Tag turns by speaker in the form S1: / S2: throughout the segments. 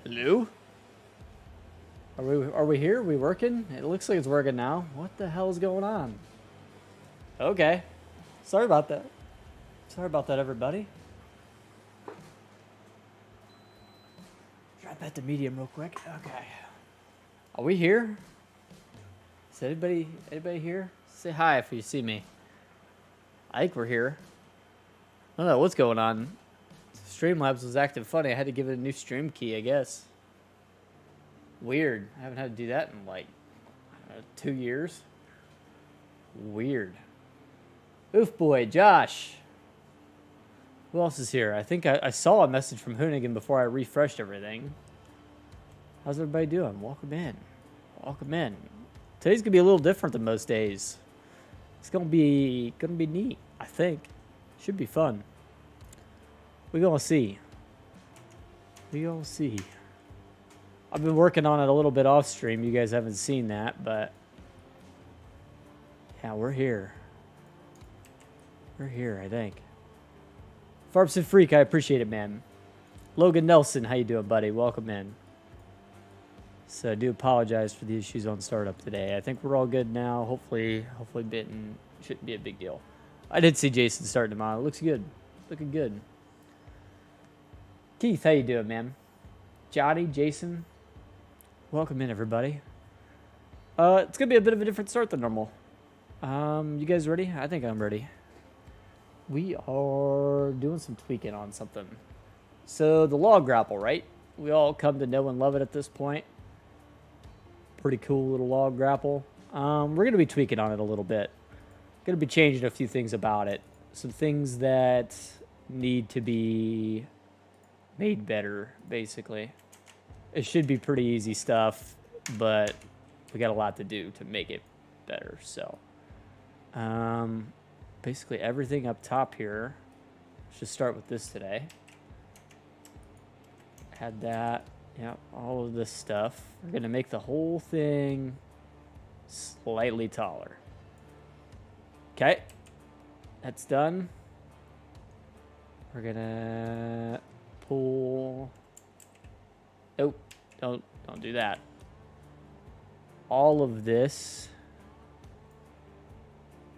S1: Hello? Are we here? Are we working? It looks like it's working now. What the hell is going on? Okay. Sorry about that. Sorry about that, everybody. Drop that to medium real quick. Okay. Are we here? Is anybody here? Say hi if you see me. I think we're here. I don't know what's going on. Streamlabs was acting funny. I had to give it a new stream key, I guess. Weird. I haven't had to do that in like 2 years. Weird. Oof boy, Josh. Who else is here? I think I saw a message from Hoonigan before I refreshed everything. How's everybody doing? Welcome in. Welcome in. Today's gonna be a little different than most days. It's gonna be neat, I think. Should be fun. We gonna see. We gonna see. I've been working on it a little bit off stream. You guys haven't seen that, but yeah, we're here. We're here, I think. Farps and Freak, I appreciate it, man. Logan Nelson, how you doing, buddy? Welcome in. So I do apologize for the issues on startup today. I think we're all good now. Hopefully bitten shouldn't be a big deal. I did see Jason starting tomorrow. Looks good. Looking good. Keith, how you doing, man? Jotty, Jason, welcome in, everybody. It's gonna be a bit of a different start than normal. You guys ready? I think I'm ready. We are doing some tweaking on something. So the log grapple, right? We all come to know and love it at this point. Pretty cool little log grapple. We're gonna be tweaking on it a little bit. Gonna be changing a few things about it. Some things that need to be made better, basically. It should be pretty easy stuff, but we got a lot to do to make it better. So basically everything up top here. Let's just start with this today. Add that. Yep, all of this stuff. We're gonna make the whole thing slightly taller. Okay, that's done. We're gonna pull. Nope, don't do that. All of this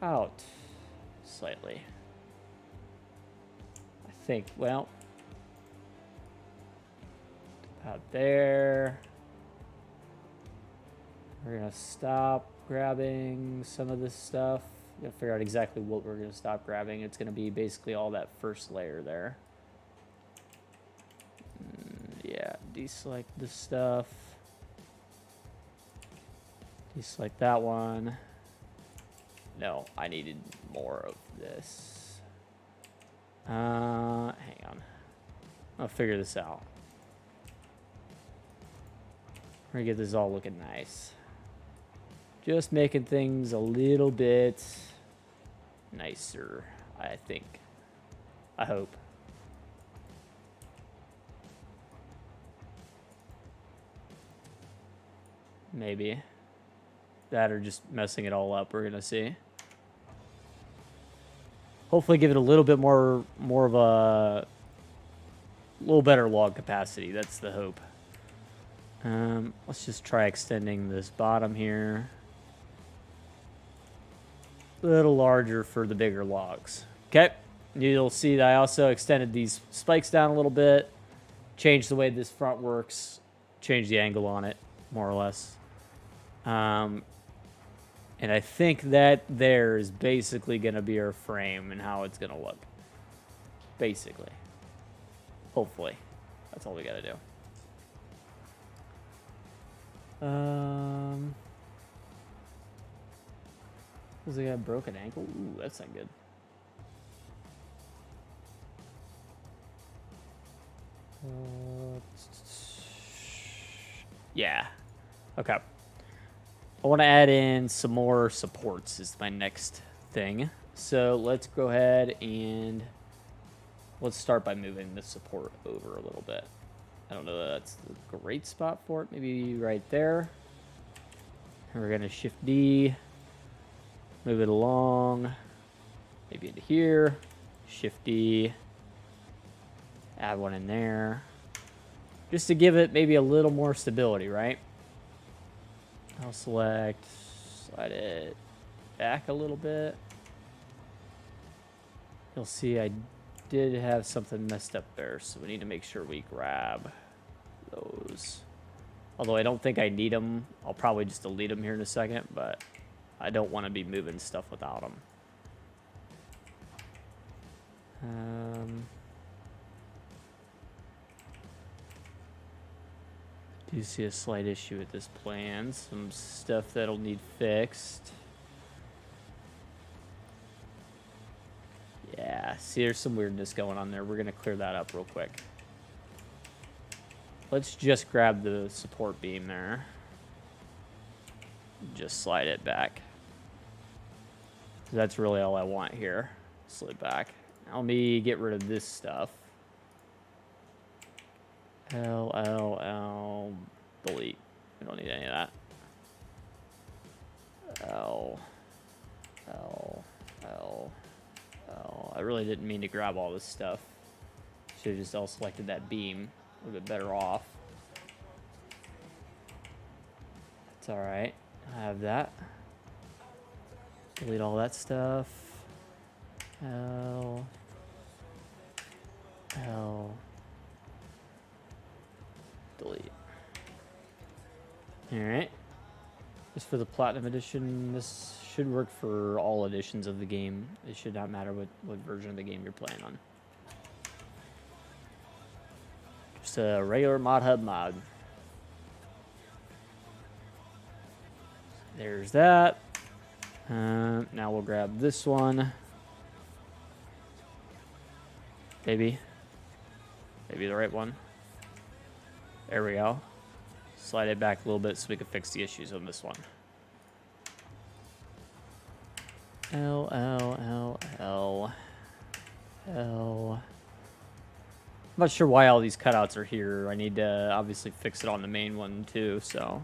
S1: out slightly. I think, well, about there. We're gonna stop grabbing some of this stuff. Gotta figure out exactly what we're gonna stop grabbing. It's gonna be basically all that first layer there. Yeah, deselect this stuff. Deselect that one. No, I needed more of this. Hang on. I'll figure this out. We're gonna get this all looking nice. Just making things a little bit nicer, I think. I hope. Maybe. That or just messing it all up, we're gonna see. Hopefully give it a little bit more of a little better log capacity. That's the hope. Let's just try extending this bottom here. A little larger for the bigger logs. Okay, you'll see that I also extended these spikes down a little bit, changed the way this front works, changed the angle on it, more or less. And I think that there is basically going to be our frame and how it's going to look. Basically. Hopefully. That's all we got to do. Was he got a broken ankle? Ooh, that's not good. Yeah. Okay. I want to add in some more supports is my next thing. So let's go ahead and let's start by moving the support over a little bit. I don't know that that's the great spot for it. Maybe right there. And we're going to Shift D. Move it along. Maybe into here. Shift D. Add one in there. just to give it maybe a little more stability, right? I'll select, slide it back a little bit. You'll see I did have something messed up there, so we need to make sure we grab those. Although I don't think I need them. I'll probably just delete them here in a second, but I don't want to be moving stuff without them. Do see a slight issue with this plan. Some stuff that'll need fixed. Yeah, see, there's some weirdness going on there. We're going to clear that up real quick. Let's just grab the support beam there. Just slide it back. That's really all I want here. Slide back. Now let me get rid of this stuff. L, delete. We don't need any of that. L. I really didn't mean to grab all this stuff. Should have just all selected that beam. A little bit better off. That's all right. I have that. Delete all that stuff. L. Delete. All right. Just for the Platinum Edition, this should work for all editions of the game. It should not matter what version of the game you're playing on. Just a regular mod hub mod. There's that. Now we'll grab this one. Maybe the right one. There we go. Slide it back a little bit so we can fix the issues on this one. L. I'm not sure why all these cutouts are here. I need to obviously fix it on the main one too, so.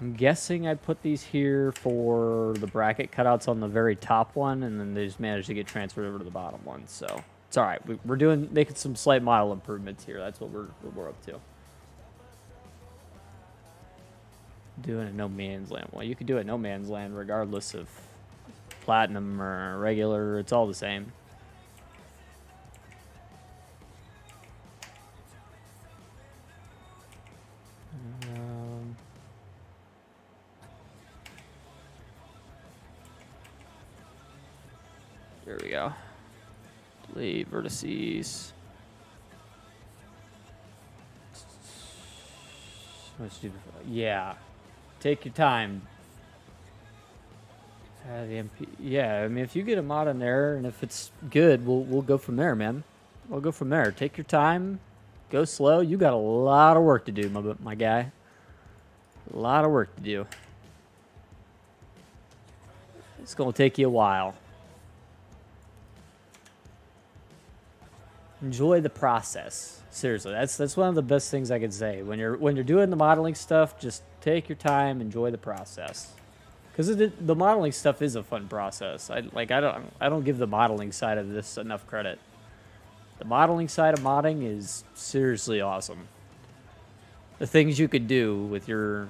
S1: I'm guessing I put these here for the bracket cutouts on the very top one, and then they just managed to get transferred over to the bottom one, so. It's all right. We're making some slight model improvements here. That's what we're up to. Doing a no man's land. Well, you could do a no man's land regardless of platinum or regular. It's all the same. There we go. Delete vertices. Yeah. Take your time. The MP. Yeah, I mean, if you get a mod in there and if it's good, we'll go from there, man. We'll go from there. Take your time. Go slow. You got a lot of work to do, my guy. A lot of work to do. It's gonna take you a while. Enjoy the process. Seriously, that's one of the best things I could say. When you're doing the modeling stuff, just take your time, enjoy the process. Because the modeling stuff is a fun process. I don't give the modeling side of this enough credit. The modeling side of modding is seriously awesome. The things you could do with your,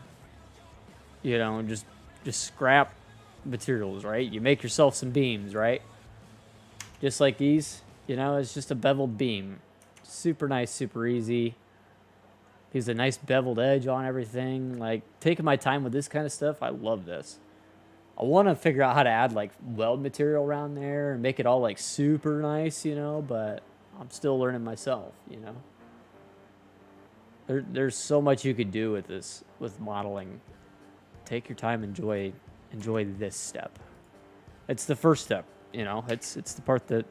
S1: just scrap materials, right? You make yourself some beams, right? Just like these. It's just a beveled beam. Super nice, super easy. Gives a nice beveled edge on everything. Like, taking my time with this kind of stuff, I love this. I want to figure out how to add, like, weld material around there and make it all, like, super nice, but I'm still learning myself, There's so much you could do with this, with modeling. Take your time, enjoy this step. It's the first step, It's the part that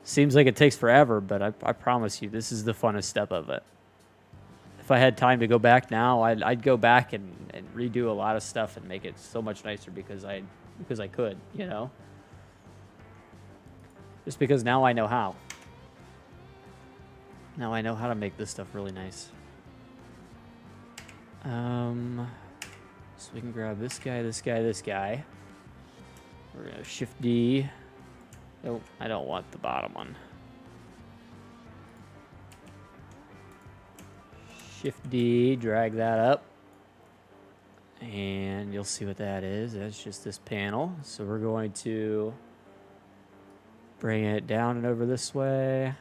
S1: seems like it takes forever, but I promise you, this is the funnest step of it. If I had time to go back now, I'd go back and redo a lot of stuff and make it so much nicer because I could, Just because now I know how. Now I know how to make this stuff really nice. So we can grab this guy, this guy, this guy. We're gonna Shift D. Nope, I don't want the bottom one. Shift D, drag that up. And you'll see what that is. That's just this panel. So we're going to bring it down and over this way.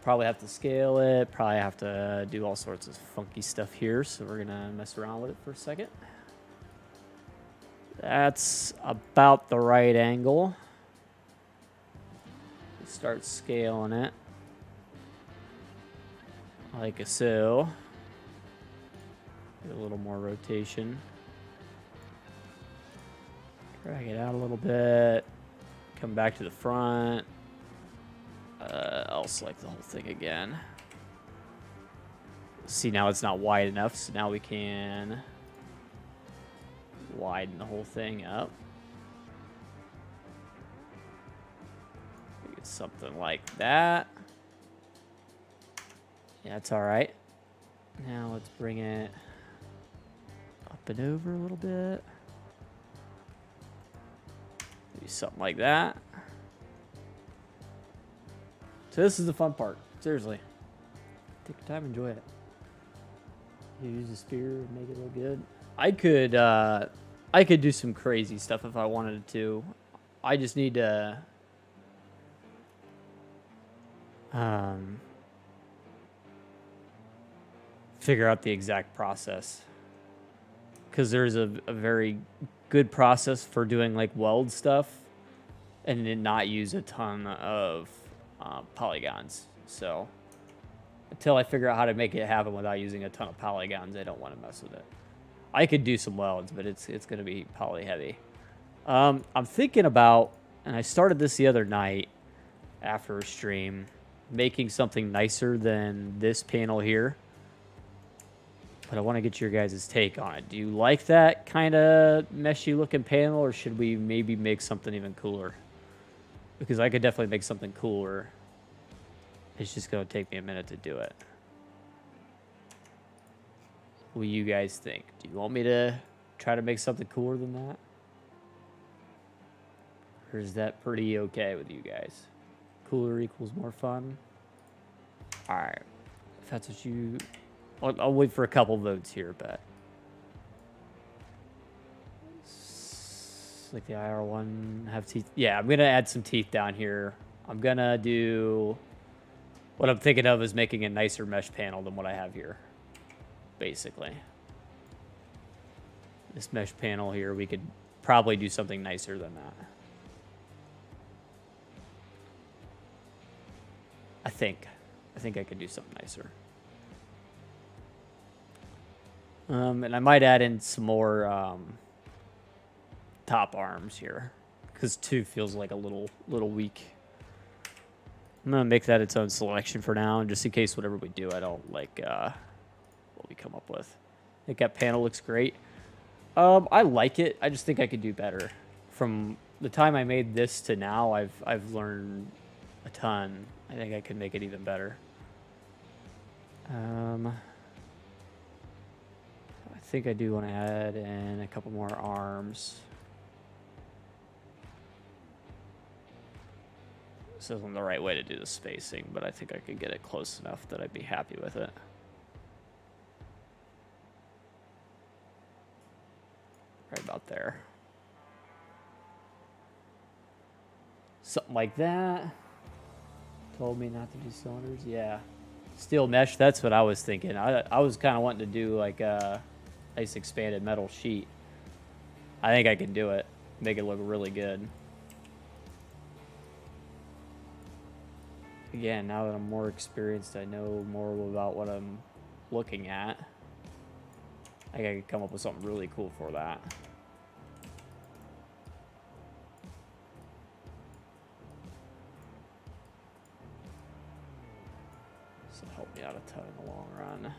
S1: Probably have to scale it. Probably have to do all sorts of funky stuff here. So we're going to mess around with it for a second. That's about the right angle. Start scaling it. Like so. Get a little more rotation. Drag it out a little bit. Come back to the front. I'll select the whole thing again. See, now it's not wide enough, so now we can widen the whole thing up. Get something like that. Yeah, that's all right. Now let's bring it up and over a little bit. Maybe something like that. So this is the fun part. Seriously. Take your time, enjoy it. Use the spear and make it look good. I could do some crazy stuff if I wanted to. I just need to figure out the exact process. Because there's a very good process for doing like weld stuff and then not use a ton of polygons. So until I figure out how to make it happen without using a ton of polygons, I don't want to mess with it. I could do some welds, but it's going to be poly heavy. I'm thinking about, and I started this the other night after a stream, making something nicer than this panel here. But I want to get your guys' take on it. Do you like that kind of meshy looking panel, or should we maybe make something even cooler? Because I could definitely make something cooler. It's just going to take me a minute to do it. What do you guys think? Do you want me to try to make something cooler than that? Or is that pretty okay with you guys? Cooler equals more fun? Alright. If that's what you... I'll wait for a couple votes here, but... Like the IR one have teeth. Yeah, I'm going to add some teeth down here. I'm going to do... What I'm thinking of is making a nicer mesh panel than what I have here. Basically. This mesh panel here, we could probably do something nicer than that. I think I could do something nicer. And I might add in some more top arms here, because 2 feels like a little weak. I'm gonna make that its own selection for now, and just in case whatever we do, I don't like what we come up with. I think that panel looks great. I like it. I just think I could do better. From the time I made this to now, I've learned a ton. I think I could make it even better. I think I do want to add in a couple more arms. This isn't the right way to do the spacing, but I think I could get it close enough that I'd be happy with it. Right about there. Something like that. Told me not to do cylinders. Yeah. Steel mesh, that's what I was thinking. I was kind of wanting to do like a nice expanded metal sheet. I think I can do it. Make it look really good. Again, now that I'm more experienced, I know more about what I'm looking at. I think I could come up with something really cool for that. This will help me out a ton in the long run.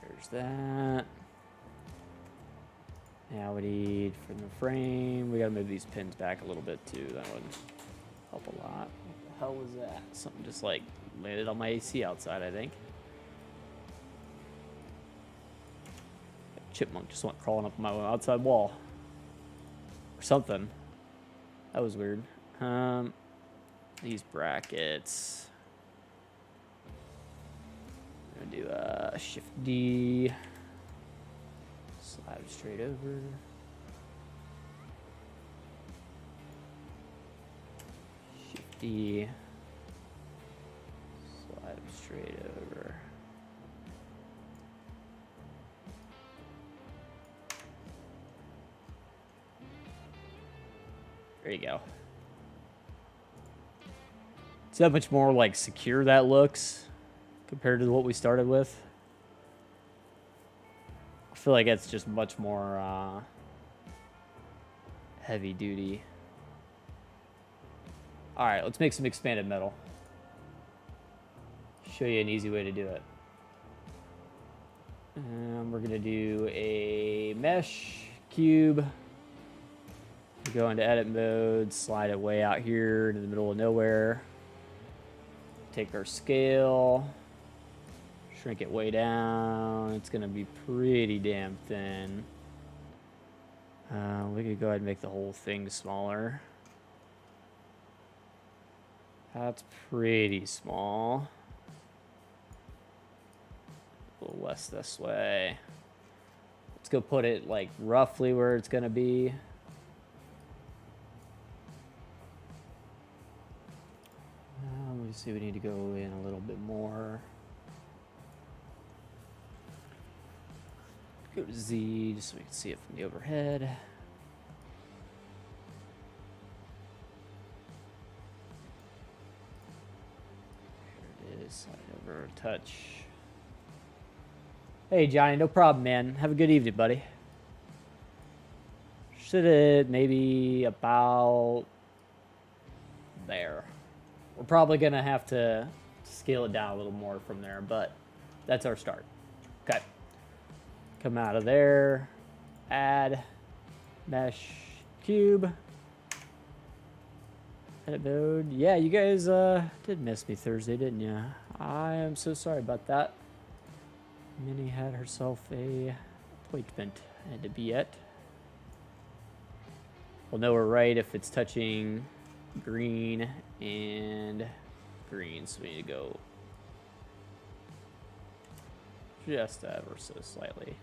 S1: There's that. Now we need from the frame, we gotta move these pins back a little bit too. That would help a lot. What the hell was that? Something just like landed on my AC outside, I think. Chipmunk just went crawling up my outside wall. or something. That was weird. These brackets. I'm gonna do a Shift D. Slide straight over. Shift D. Slide them straight over. There you go. See how much more like secure that looks compared to what we started with? I feel like it's just much more heavy duty. All right, let's make some expanded metal. Show you an easy way to do it. We're gonna do a mesh cube. Go into edit mode, slide it way out here into the middle of nowhere. Take our scale, shrink it way down. It's gonna be pretty damn thin. We could go ahead and make the whole thing smaller. That's pretty small. A little less this way. Let's go put it like roughly where it's gonna be. Let me see, we need to go in a little bit more. Go to Z just so we can see it from the overhead. Here it is, slide over, touch. Hey Johnny, no problem, man. Have a good evening, buddy. Should it maybe about there? We're probably gonna have to scale it down a little more from there, but that's our start. Okay. Come out of there, add mesh cube, edit mode. Yeah, you guys did miss me Thursday, didn't you? I am so sorry about that. Minnie had herself a appointment had to be at. We'll know we're right if it's touching green and green, so we need to go just ever so slightly.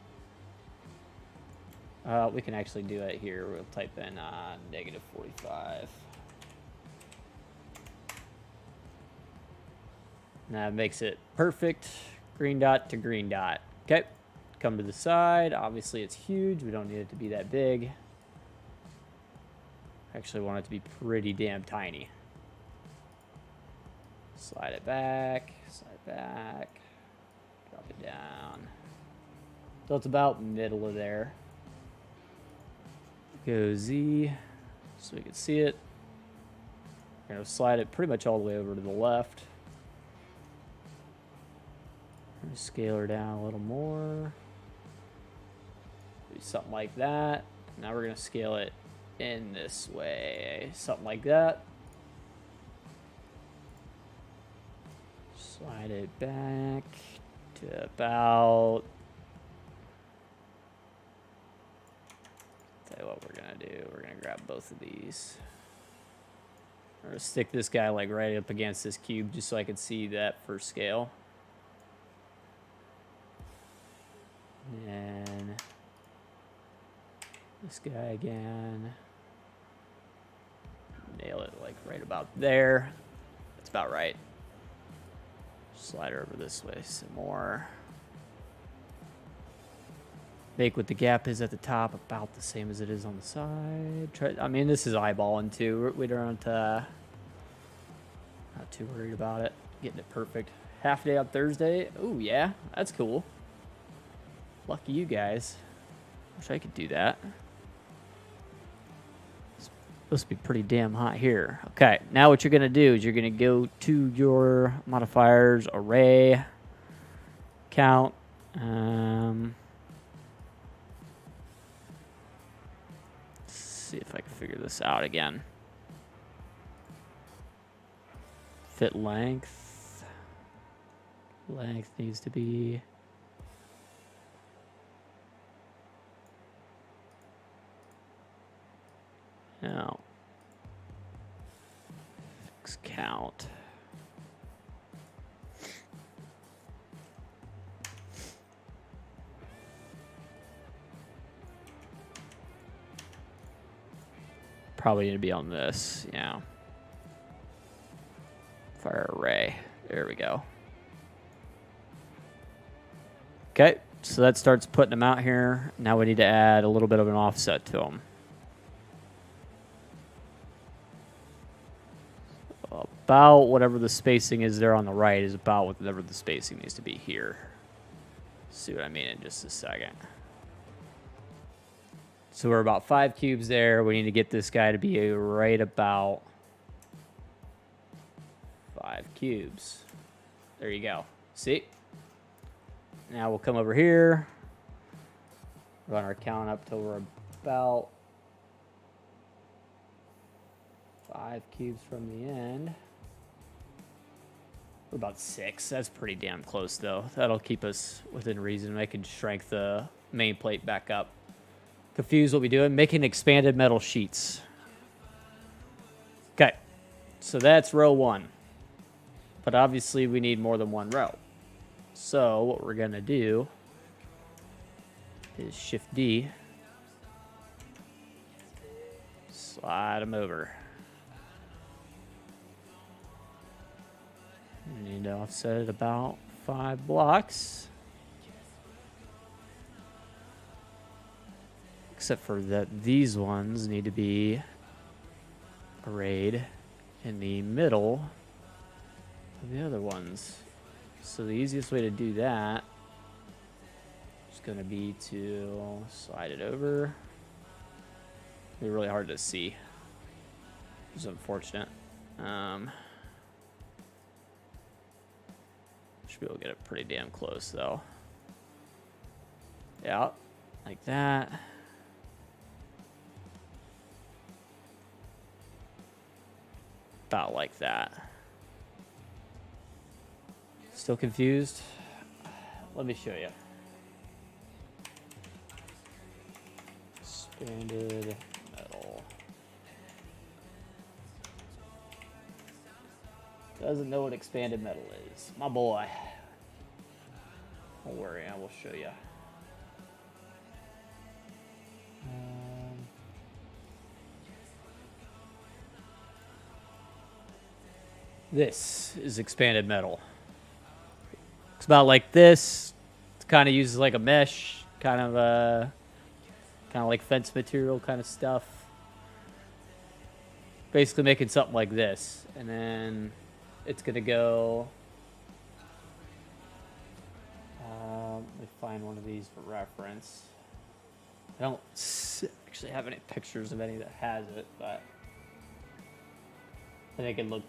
S1: We can actually do it here. We'll type in -45. And that makes it perfect. Green dot to green dot. Okay, come to the side. Obviously it's huge. We don't need it to be that big. Actually want it to be pretty damn tiny. Slide it back, drop it down. So it's about middle of there. Go Z so we can see it. We're gonna slide it pretty much all the way over to the left. Scale her down a little more. Do something like that. Now we're gonna scale it in this way, something like that. Slide it back to about. Tell you what we're gonna do. We're gonna grab both of these. We're gonna stick this guy like right up against this cube just so I can see that for scale. And this guy again. Nail it like right about there. That's about right. Slide her over this way some more. Make what the gap is at the top about the same as it is on the side. I mean, this is eyeballing too. We don't not too worried about it. Getting it perfect. Half day on Thursday. Oh yeah, that's cool. Lucky you guys. Wish I could do that. It's supposed to be pretty damn hot here. Okay, now what you're gonna do is you're gonna go to your modifiers, array, count. Let's see if I can figure this out again. Fit length. Length needs to be. Now, fix count. Probably need to be on this, yeah. Fire array. There we go. Okay, so that starts putting them out here. Now we need to add a little bit of an offset to them. About whatever the spacing is there on the right is about whatever the spacing needs to be here. See what I mean in just a second. So we're about 5 cubes there. We need to get this guy to be right about 5 cubes. There you go. See? Now we'll come over here. Run our count up till we're about 5 cubes from the end. We're about 6. That's pretty damn close, though. That'll keep us within reason. I can shrink the main plate back up. Confused what we doing? Making expanded metal sheets. Okay. So that's row 1. But obviously we need more than one row. So what we're going to do is Shift D. Slide them over. We need to offset it about 5 blocks. Except for that these ones need to be arrayed in the middle of the other ones. So the easiest way to do that is going to be to slide it over. It'll be really hard to see. It's unfortunate. Should be able to get it pretty damn close though. Yeah, like that. About like that. Still confused? Let me show you. Expanded metal. Doesn't know what expanded metal is. My boy. Don't worry, I will show you. This is expanded metal. It's about like this. It's kind of uses like a mesh, kind of like fence material kind of stuff. Basically making something like this, and then it's gonna go. Let me find one of these for reference. I don't actually have any pictures of any that has it, but I think it'd look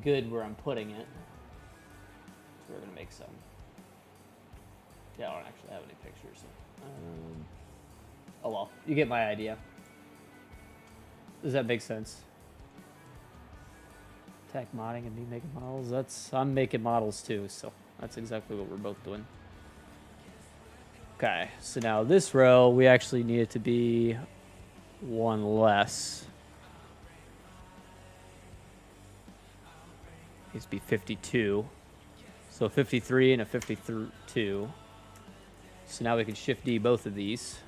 S1: good where I'm putting it. So we're gonna make some. Yeah, I don't actually have any pictures. Oh well, you get my idea. Does that make sense? Tech modding and me making models. I'm making models too, so that's exactly what we're both doing. Okay, so now this row we actually need it to be one less. Needs to be 52. So 53 and a 52. So now we can Shift D both of these.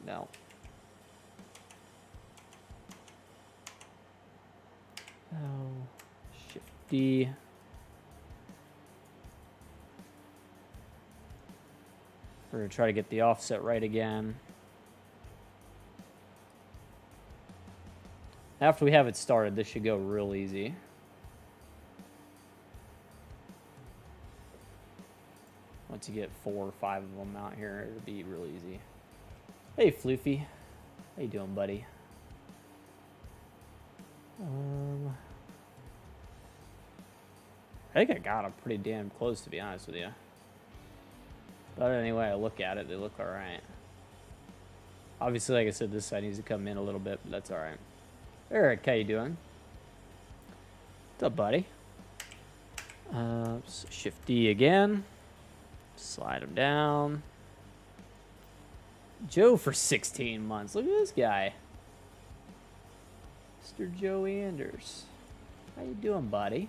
S1: No. Oh, Shift D. We're going to try to get the offset right again. After we have it started, this should go real easy. Once you get 4 or 5 of them out here, it'll be real easy. Hey, Floofy. How you doing, buddy? I think I got them pretty damn close, to be honest with you. But anyway, I look at it, they look alright. Obviously, like I said, this side needs to come in a little bit, but that's alright. Eric, how you doing? What's up, buddy? Shift D again. Slide him down. Joe for 16 months. Look at this guy. Mr. Joe Anders. How you doing, buddy?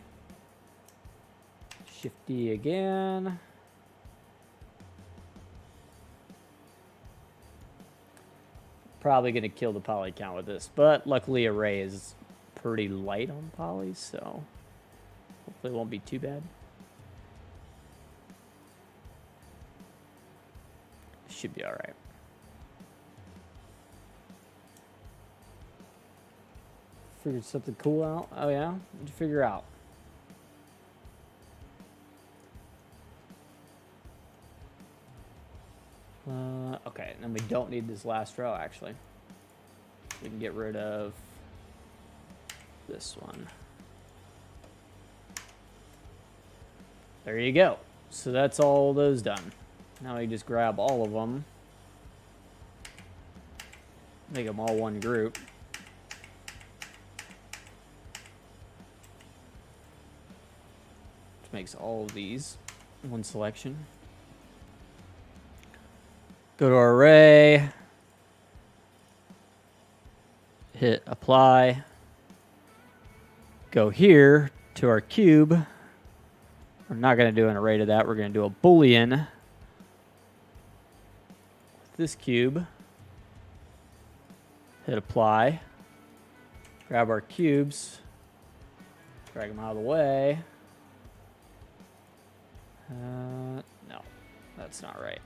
S1: Shifty again. Probably going to kill the poly count with this, but luckily array is pretty light on polys, so hopefully it won't be too bad. Should be all right. Figured something cool out. Oh yeah? What'd you figure out? Okay, and then we don't need this last row, actually. We can get rid of this one. There you go. So that's all those done. Now we just grab all of them. Make them all one group. Which makes all of these one selection. Go to our array. Hit apply. Go here to our cube. We're not going to do an array to that. We're going to do a Boolean. This cube. Hit apply. Grab our cubes. Drag them out of the way. No, that's not right.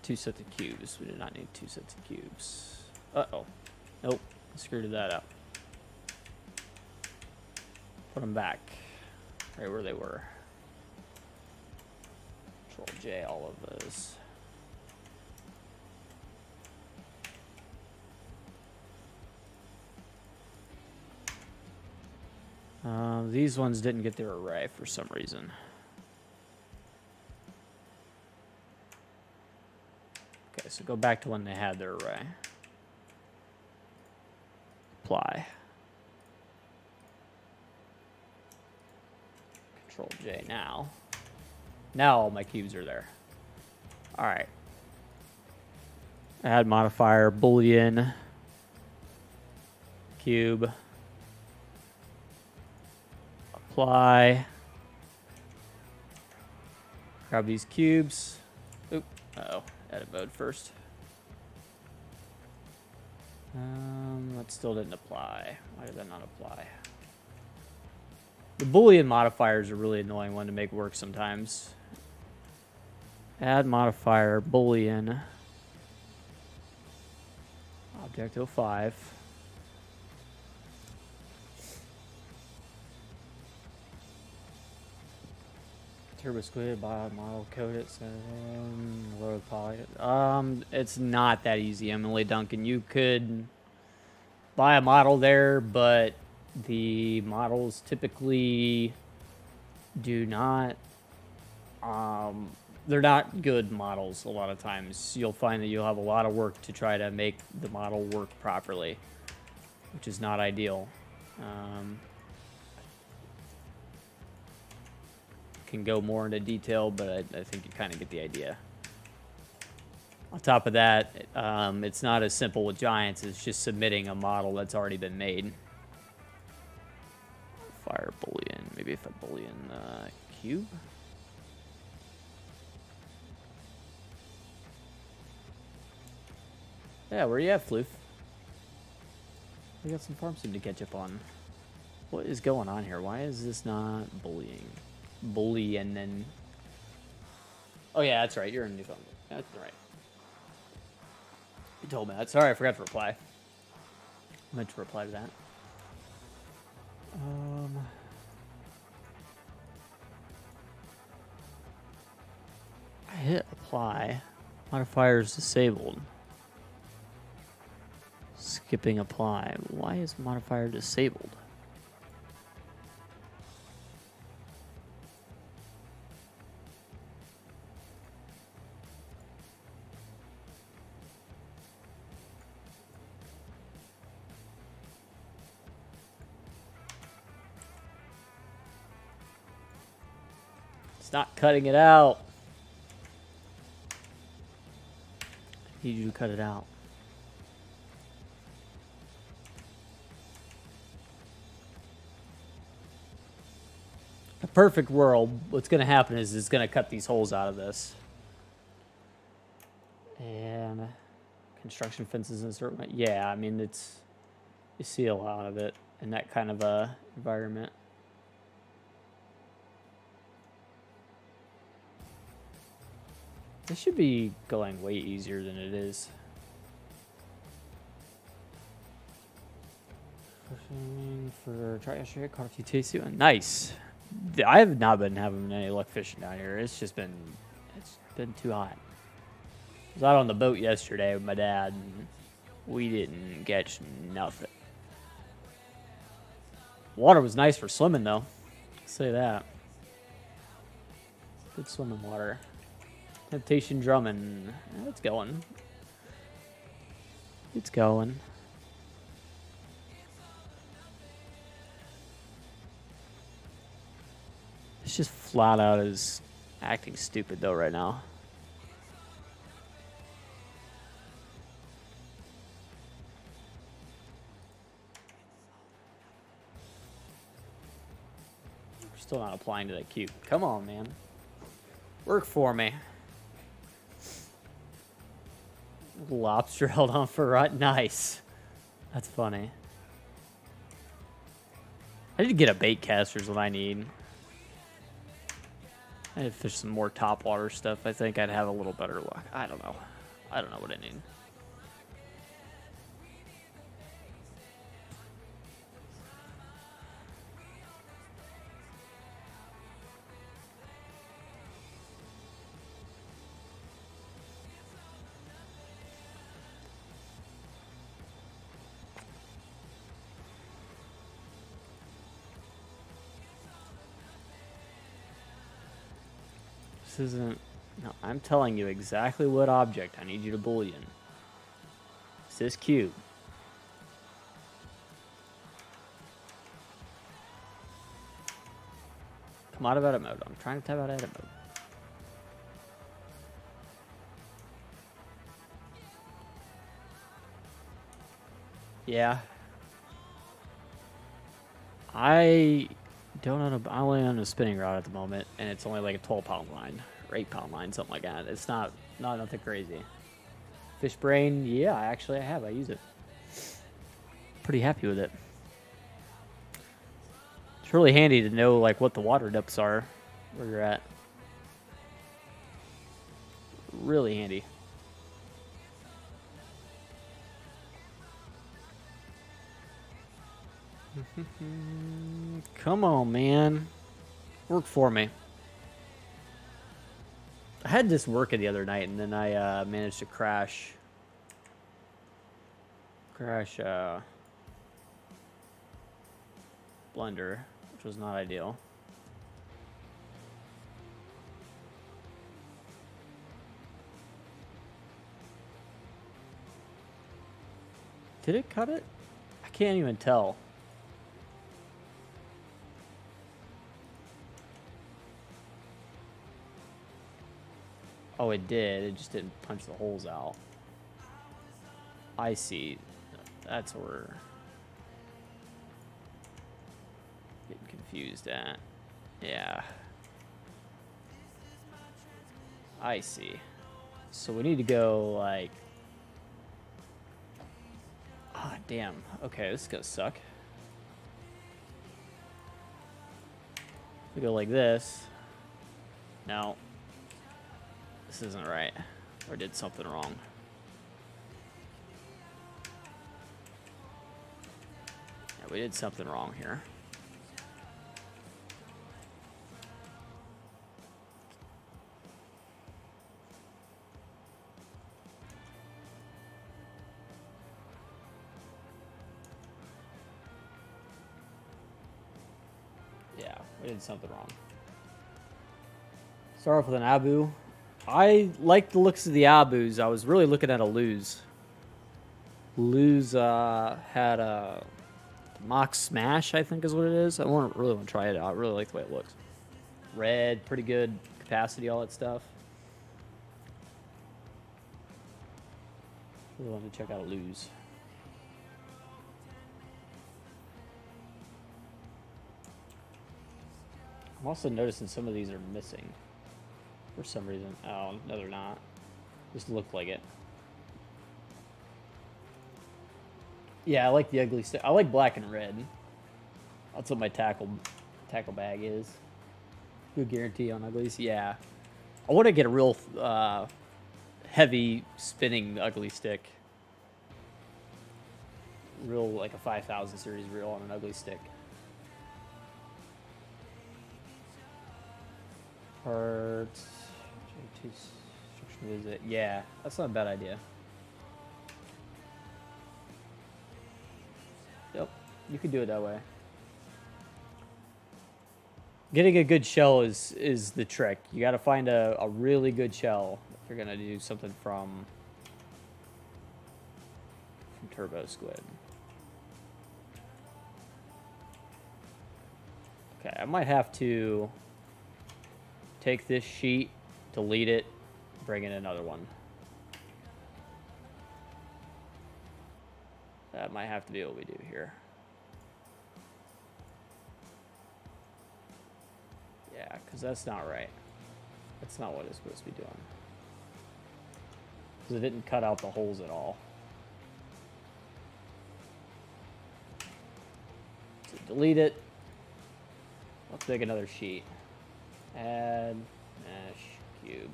S1: 2 sets of cubes. We do not need 2 sets of cubes. Uh-oh. Nope. Screwed that up. Put them back. Right where they were. Control J, all of those. These ones didn't get their array for some reason. Okay, so go back to when they had their array. Apply. Control J now. Now all my cubes are there. All right. Add modifier, Boolean, cube, apply. Grab these cubes. Oop. Uh-oh. Edit mode first. That still didn't apply. Why did that not apply? The Boolean modifier is a really annoying one to make work sometimes. Add modifier, Boolean, object 05. Turbo squid, bio model, code it, load poly. It's not that easy, Emily Duncan. You could buy a model there, but the models typically do not, they're not good models a lot of times. You'll find that you'll have a lot of work to try to make the model work properly, which is not ideal. Can go more into detail, but I think you kind of get the idea. On top of that, it's not as simple with Giants as just submitting a model that's already been made. Fire Boolean. Maybe if I Boolean cube. Yeah, where you at, Floof? We got some farm sim to catch up on. What is going on here? Why is this not bullying? Bully and then... Oh yeah, that's right. You're in Newfoundland. That's right. You told me that. Sorry, I forgot to reply. I meant to reply to that. I hit apply. Modifier is disabled. Skipping apply. Why is modifier disabled? not cutting it out. I need you to cut it out. A perfect world, what's going to happen is it's going to cut these holes out of this. And construction fences in a certain way. Yeah, I mean, it's, you see a lot of it in that kind of environment. This should be going way easier than it is. For try yesterday, caught a few tasty ones. Nice. I have not been having any luck fishing down here. It's been too hot. I was out on the boat yesterday with my dad, and we didn't catch nothing. Water was nice for swimming, though. I'll say that. Good swimming water. Temptation drumming. It's going. It's going. It's just flat out is acting stupid, though, right now. We're still not applying to that cube. Come on, man. Work for me. Lobster held on for rut. Nice. That's funny. I need to get a bait caster is what I need. If there's some more topwater stuff, I think I'd have a little better luck. I don't know. I don't know what I need. This isn't... No, I'm telling you exactly what object I need you to boolean. It's this cube. Come out of edit mode. I'm trying to tab out of edit mode. Yeah. I only own a spinning rod at the moment, and it's only like a 12-pound line, or 8-pound line, something like that. It's not nothing crazy. Fish brain, yeah, actually I have. I use it. Pretty happy with it. It's really handy to know like what the water depths are, where you're at. Really handy. Come on, man. Work for me. I had this working the other night, and then I managed to crash Blender, which was not ideal. Did it cut it? I can't even tell. Oh, it did. It just didn't punch the holes out. I see. That's where we're getting confused at. Yeah. I see. So we need to go like... Ah, damn. Okay, this is gonna suck. We go like this. No. This isn't right. Or did something wrong. Yeah, we did something wrong here. Yeah, we did something wrong. Start off with an Abu. I like the looks of the Abus. I was really looking at a Luz. Luz had a Mock Smash, I think is what it is. I really want to try it out. I really like the way it looks. red, pretty good capacity, all that stuff. Really want to check out a lose. I'm also noticing some of these are missing for some reason. Oh, no, they're not. Just look like it. Yeah, I like the ugly stuff. I like black and red. That's what my tackle bag is. Good guarantee on uglies. Yeah, I want to get a real heavy spinning ugly stick. Real, like a 5000 series reel on an ugly stick. Parts. J2 instruction visit. Yeah, that's not a bad idea. Yep, you can do it that way. Getting a good shell is the trick. You got to find a really good shell if you're gonna do something from Turbo Squid. Okay, I might have to take this sheet, delete it, bring in another one. That might have to be what we do here. Yeah, because that's not right. That's not what it's supposed to be doing. Because it didn't cut out the holes at all. So delete it. Let's make another sheet. Add mesh cube.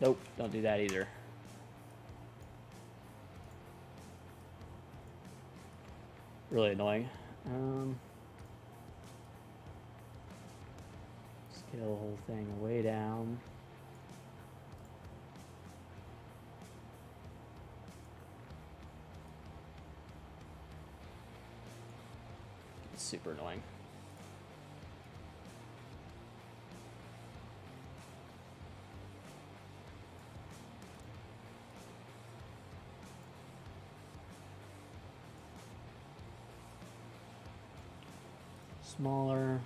S1: Nope, don't do that either. Really annoying. Scale the whole thing way down. It's super annoying. Smaller.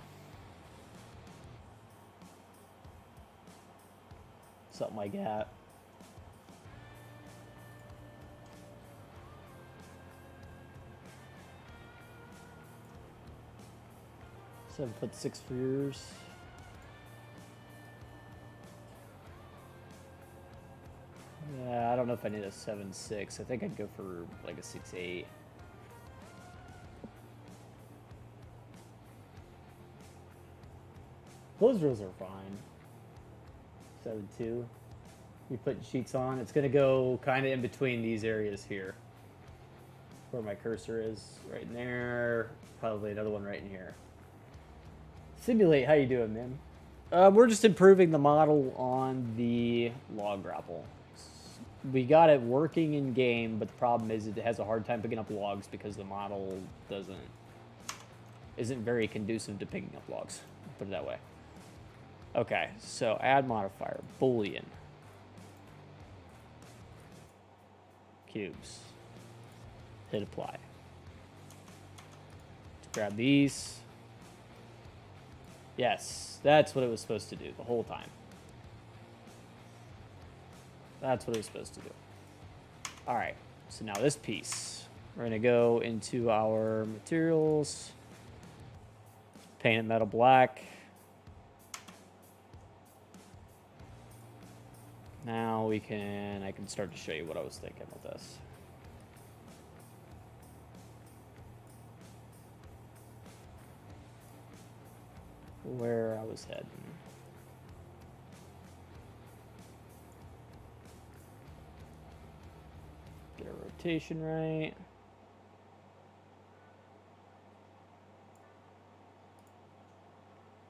S1: Something like that. $7'6" for yours. Yeah, I don't know if I need a 7'6". I think I'd go for like a 6'8". Those rows are fine. 7'2". You put sheets on. It's going to go kind of in between these areas here. Where my cursor is, right in there. Probably another one right in here. Simulate, how you doing, man? We're just improving the model on the log grapple. We got it working in game, but the problem is it has a hard time picking up logs because the model isn't very conducive to picking up logs. Put it that way. Okay, so add modifier, boolean, cubes, hit apply. Let's grab these. Yes, that's what it was supposed to do the whole time. That's what it was supposed to do. All right, so now this piece, we're gonna go into our materials, paint it metal black. Now I can start to show you what I was thinking with this. Where I was heading. Get a rotation right.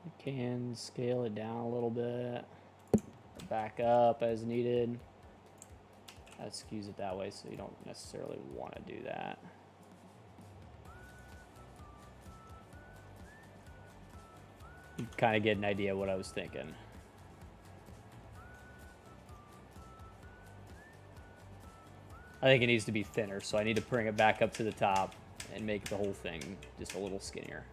S1: You can scale it down a little bit. Back up as needed. That skews it that way, so you don't necessarily want to do that. You kind of get an idea of what I was thinking. I think it needs to be thinner, so I need to bring it back up to the top and make the whole thing just a little skinnier.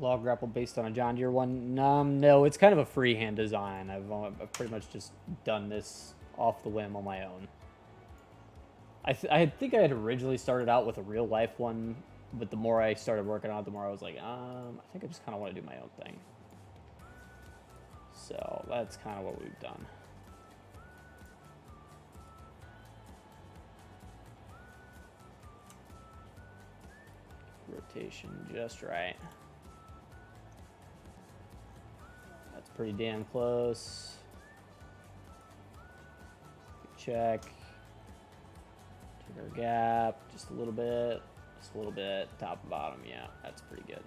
S1: Log grapple based on a John Deere one. No, it's kind of a freehand design. I've pretty much just done this off the whim on my own. I think I had originally started out with a real life one, but the more I started working on it, the more I was like, I think I just kind of want to do my own thing. So that's kind of what we've done. Rotation just right. That's pretty damn close. Check. Check our gap just a little bit. Just a little bit. Top and bottom. Yeah, that's pretty good.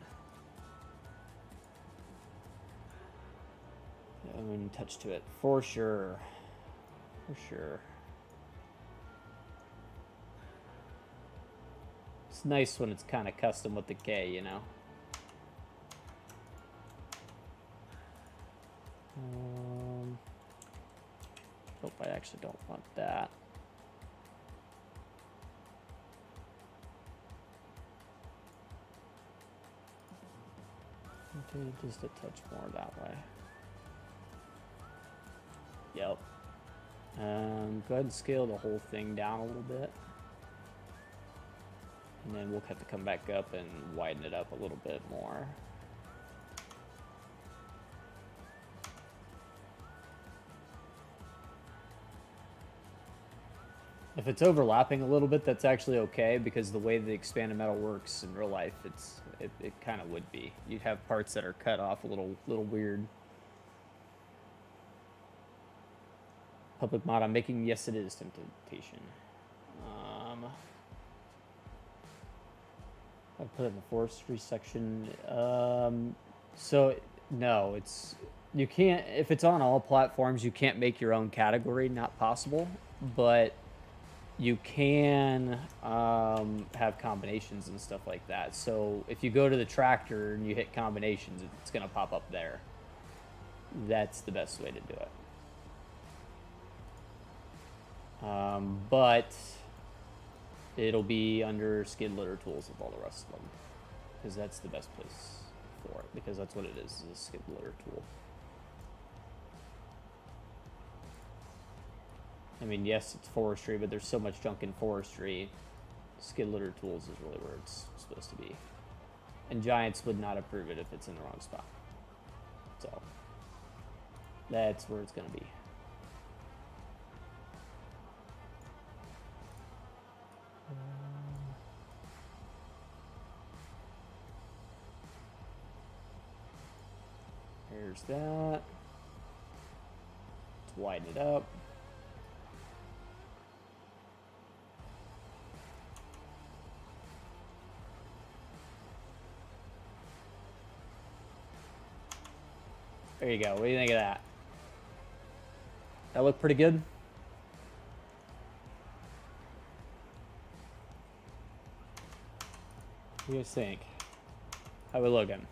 S1: I'm going to touch to it for sure. For sure. It's nice when it's kind of custom with the K, you know. Hope I actually don't want that. Okay, just a touch more that way. Yep. Go ahead and scale the whole thing down a little bit. And then we'll have to come back up and widen it up a little bit more. If it's overlapping a little bit, that's actually okay, because the way the expanded metal works in real life, it kind of would be. You'd have parts that are cut off a little weird. Public mod I'm making, yes it is temptation. I put it in the forestry section. So no, you can't, if it's on all platforms, you can't make your own category, not possible, but you can have combinations and stuff like that. So if you go to the tractor and you hit combinations, it's going to pop up there. That's the best way to do it. But it'll be under skid loader tools with all the rest of them, because that's the best place for it, because that's what it is a skid loader tool. I mean, yes, it's forestry, but there's so much junk in forestry. Skid loader tools is really where it's supposed to be. And Giants would not approve it if it's in the wrong spot. So that's where it's going to be. Here's that. Let's widen it up. There you go. What do you think of that? That look pretty good? What do you guys think? How we looking?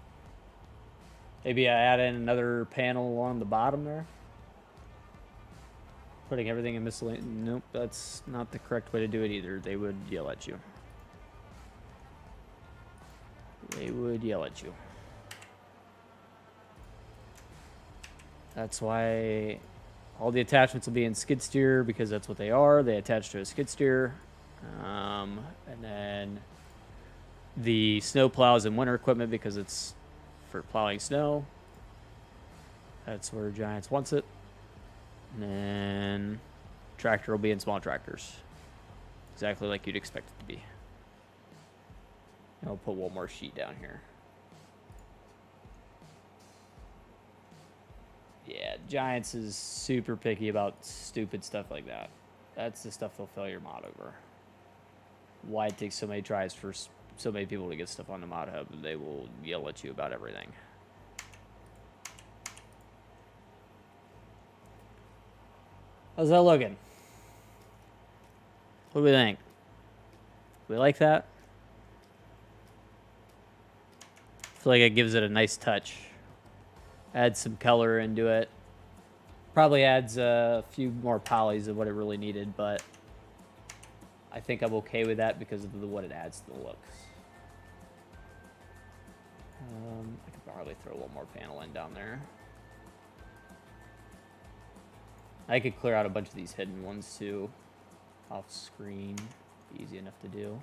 S1: Maybe I add in another panel along the bottom there. Putting everything in miscellaneous. Nope, that's not the correct way to do it either. They would yell at you. They would yell at you. That's why all the attachments will be in skid steer, because that's what they are. They attach to a skid steer. And then the snow plows and winter equipment, because it's for plowing snow. That's where Giants wants it. And then tractor will be in small tractors, exactly like you'd expect it to be. And I'll put one more sheet down here. Yeah, Giants is super picky about stupid stuff like that. That's the stuff they'll fail your mod over. Why it takes so many tries for so many people to get stuff on the mod hub, they will yell at you about everything. How's that looking? What do we think? We like that? I feel like it gives it a nice touch. Adds some color into it. Probably adds a few more polys of what it really needed, but I think I'm okay with that because of what it adds to the looks. I can probably throw a little more paneling down there. I could clear out a bunch of these hidden ones too, off screen. Be easy enough to do.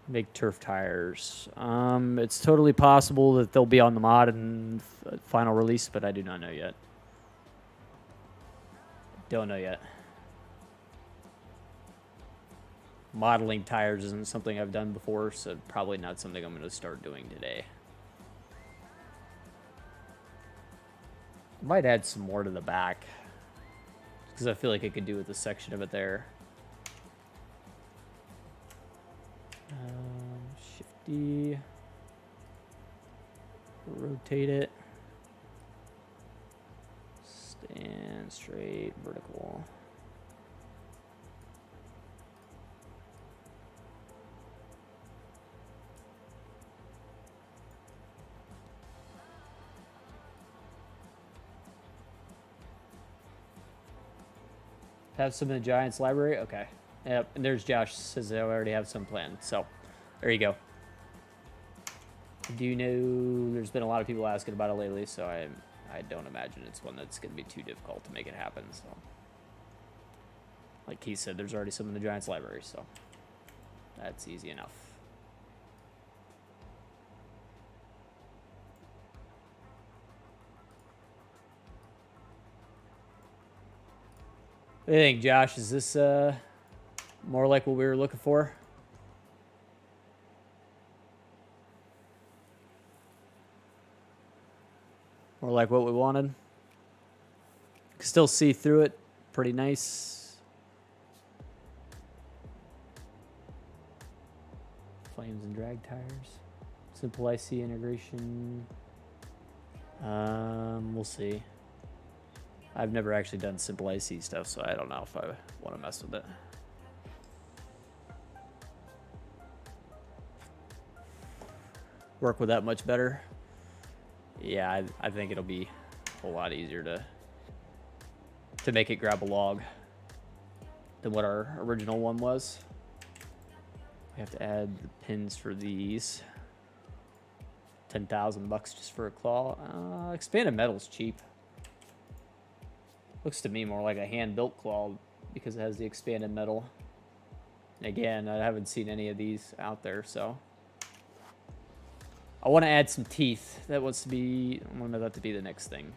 S1: Make turf tires. It's totally possible that they'll be on the mod and final release, but I do not know yet. Don't know yet. Modeling tires isn't something I've done before, so probably not something I'm going to start doing today. Might add some more to the back, because I feel like I could do with a section of it there. Shifty. Rotate it. Stand straight, vertical. Have some in the Giants library? Okay. Yep, and there's Josh, says I already have some planned. So, there you go. I do know there's been a lot of people asking about it lately, so I don't imagine it's one that's going to be too difficult to make it happen. So, like he said, there's already some in the Giants library, so that's easy enough. What do you think, Josh? Is this more like what we were looking for? More like what we wanted? You can still see through it. Pretty nice. Flames and drag tires. Simple IC integration. We'll see. I've never actually done simple IC stuff, so I don't know if I want to mess with it. Work with that much better. Yeah, I think it'll be a whole lot easier to make it grab a log than what our original one was. We have to add the pins for these. 10,000 bucks just for a claw. Expanded metal's cheap. Looks to me more like a hand-built claw because it has the expanded metal. And again, I haven't seen any of these out there, so I want to add some teeth. I want that to be the next thing.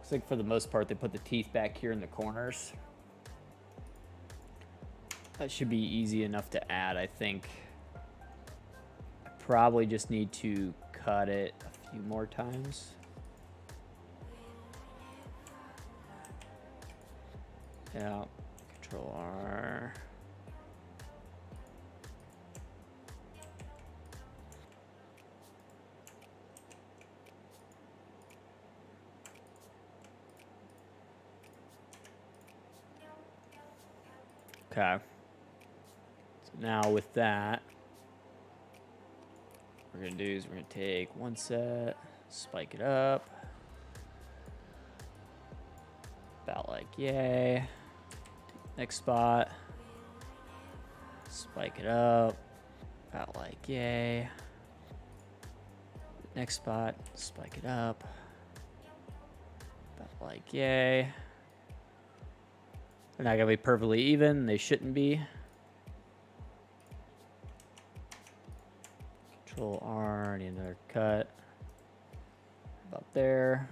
S1: Looks like for the most part they put the teeth back here in the corners. That should be easy enough to add, I think. I probably just need to cut it a few more times. Yeah, Control R. Okay. So now with that, what we're going to do is we're going to take one set, spike it up. About like yay. Next spot. Spike it up. About like yay. Next spot. Spike it up. About like yay. They're not going to be perfectly even. They shouldn't be. Control R. Need another cut. About there.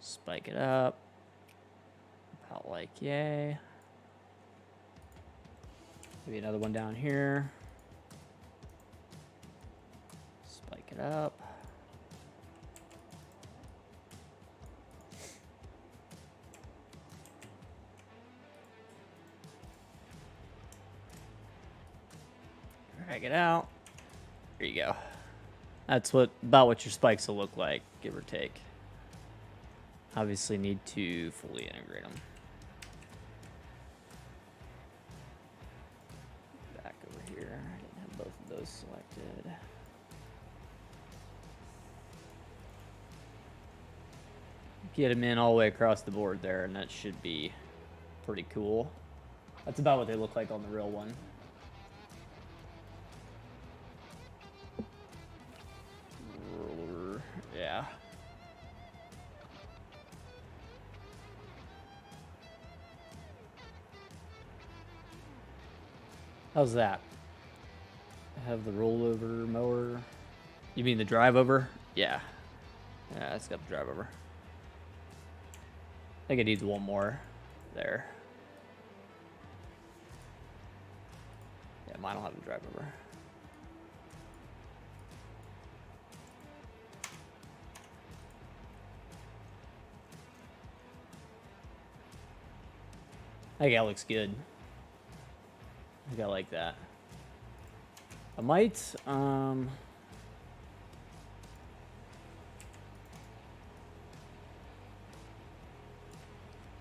S1: Spike it up. About like yay. Maybe another one down here. Spike it up. Drag it out. There you go. That's about what your spikes will look like, give or take. Obviously need to fully integrate them. Back over here. I didn't have both of those selected. Get them in all the way across the board there, and that should be pretty cool. That's about what they look like on the real one. Yeah. How's that? Have the rollover mower. You mean the drive over? Yeah. Yeah, it's got the drive over. I think it needs one more there. Yeah, mine will have the drive over. I think that looks good. I think I like that. I might,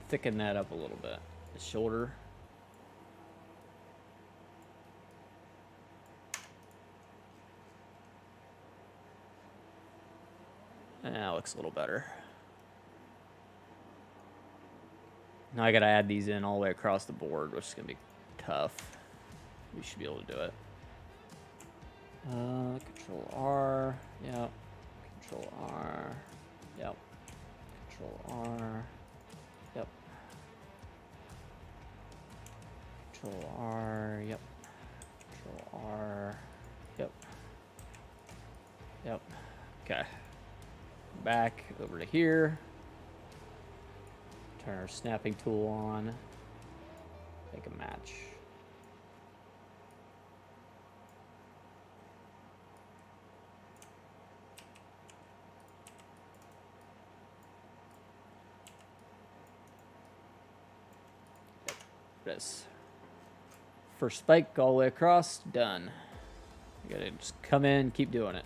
S1: thicken that up a little bit. The shoulder. That looks a little better. Now I gotta add these in all the way across the board, which is gonna be tough. We should be able to do it. Control R, yep. Control R, yep. Control R, yep. Control R, yep. Control R, yep. Yep. Okay. Back over to here. Turn our snapping tool on. Make a match. This first spike all the way across, done. You gotta just come in, keep doing it.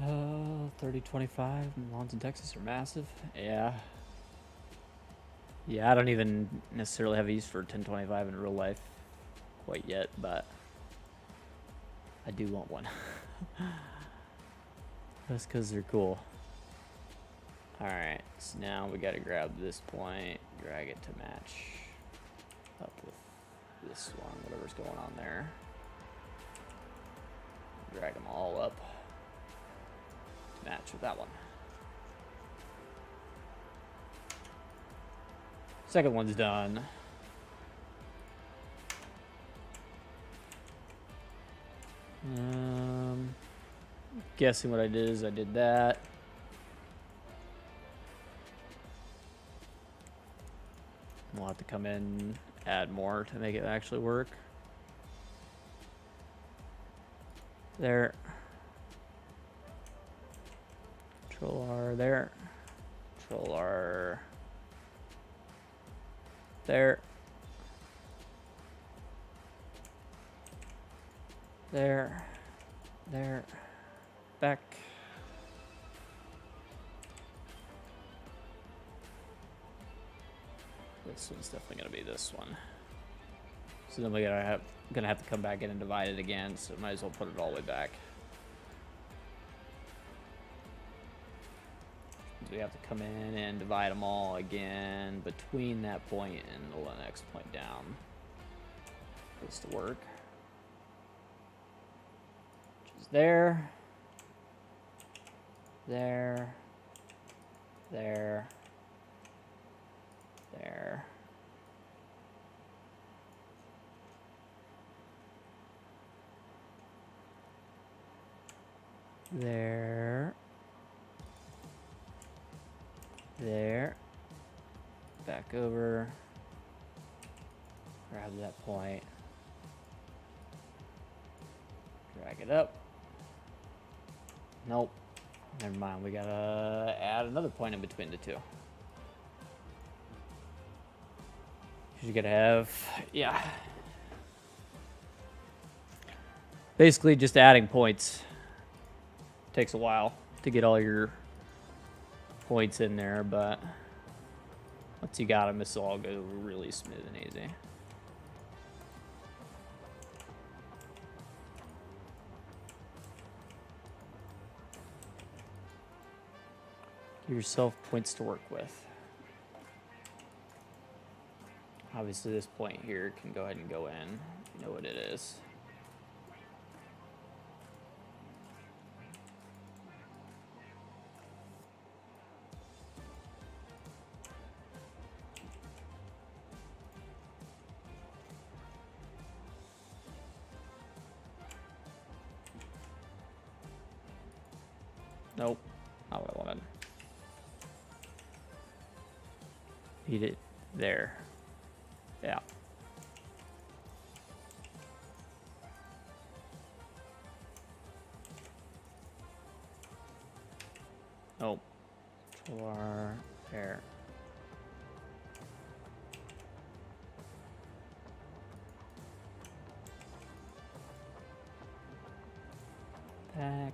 S1: Oh, 3025 lawns in Texas are massive. Yeah. Yeah, I don't even necessarily have use for 1025 in real life quite yet, but I do want one. Just because they're cool. Alright, so now we gotta grab this point, drag it to match up with this one, whatever's going on there. Drag them all up. Match with that one. Second one's done. Guessing what I did is I did that. We'll have to come in, add more to make it actually work. There. Control R there. Control R there. There. There. Back. This one's definitely gonna be this one. So then we're gonna have to come back in and divide it again, so might as well put it all the way back. We have to come in and divide them all again between that point and the next point down for this to work. Which is there, there, there, there. There. There. Back over. Grab that point. Drag it up. Nope. Never mind. We gotta add another point in between the two. You gotta have, yeah. Basically, just adding points takes a while to get all your points in there, but once you got them, this will all go really smooth and easy. Give yourself points to work with. Obviously, this point here can go ahead and go in. You know what it is. Nope, not what I wanted. Need it there. Yeah. Nope. Control there. Back.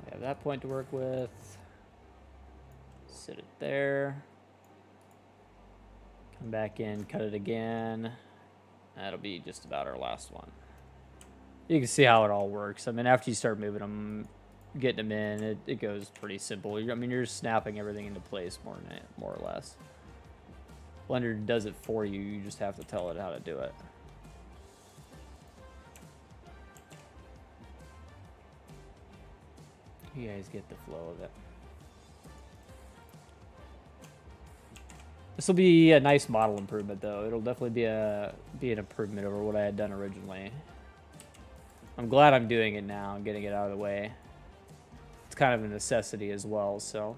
S1: We have that point to work with. Sit it there. Come back in, cut it again. That'll be just about our last one. You can see how it all works. I mean, after you start moving them, getting them in, it goes pretty simple. I mean, you're snapping everything into place more or less. Blender does it for you. You just have to tell it how to do it. You guys get the flow of it. This will be a nice model improvement, though. It'll definitely be an improvement over what I had done originally. I'm glad I'm doing it now and getting it out of the way. It's kind of a necessity as well, so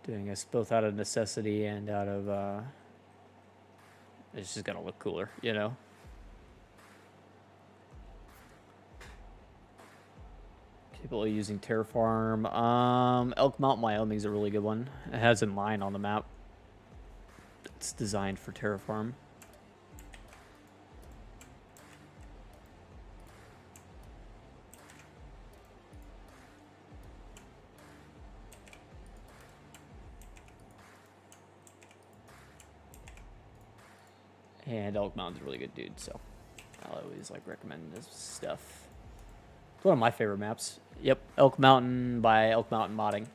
S1: doing this both out of necessity and out of it's just gonna look cooler, you know. People are using Terraform. Elk Mountain, Wyoming is a really good one. It has in line on the map. It's designed for Terraform. And Elk Mountain's a really good dude, so I'll always like recommend this stuff. It's one of my favorite maps. Yep, Elk Mountain by Elk Mountain Modding.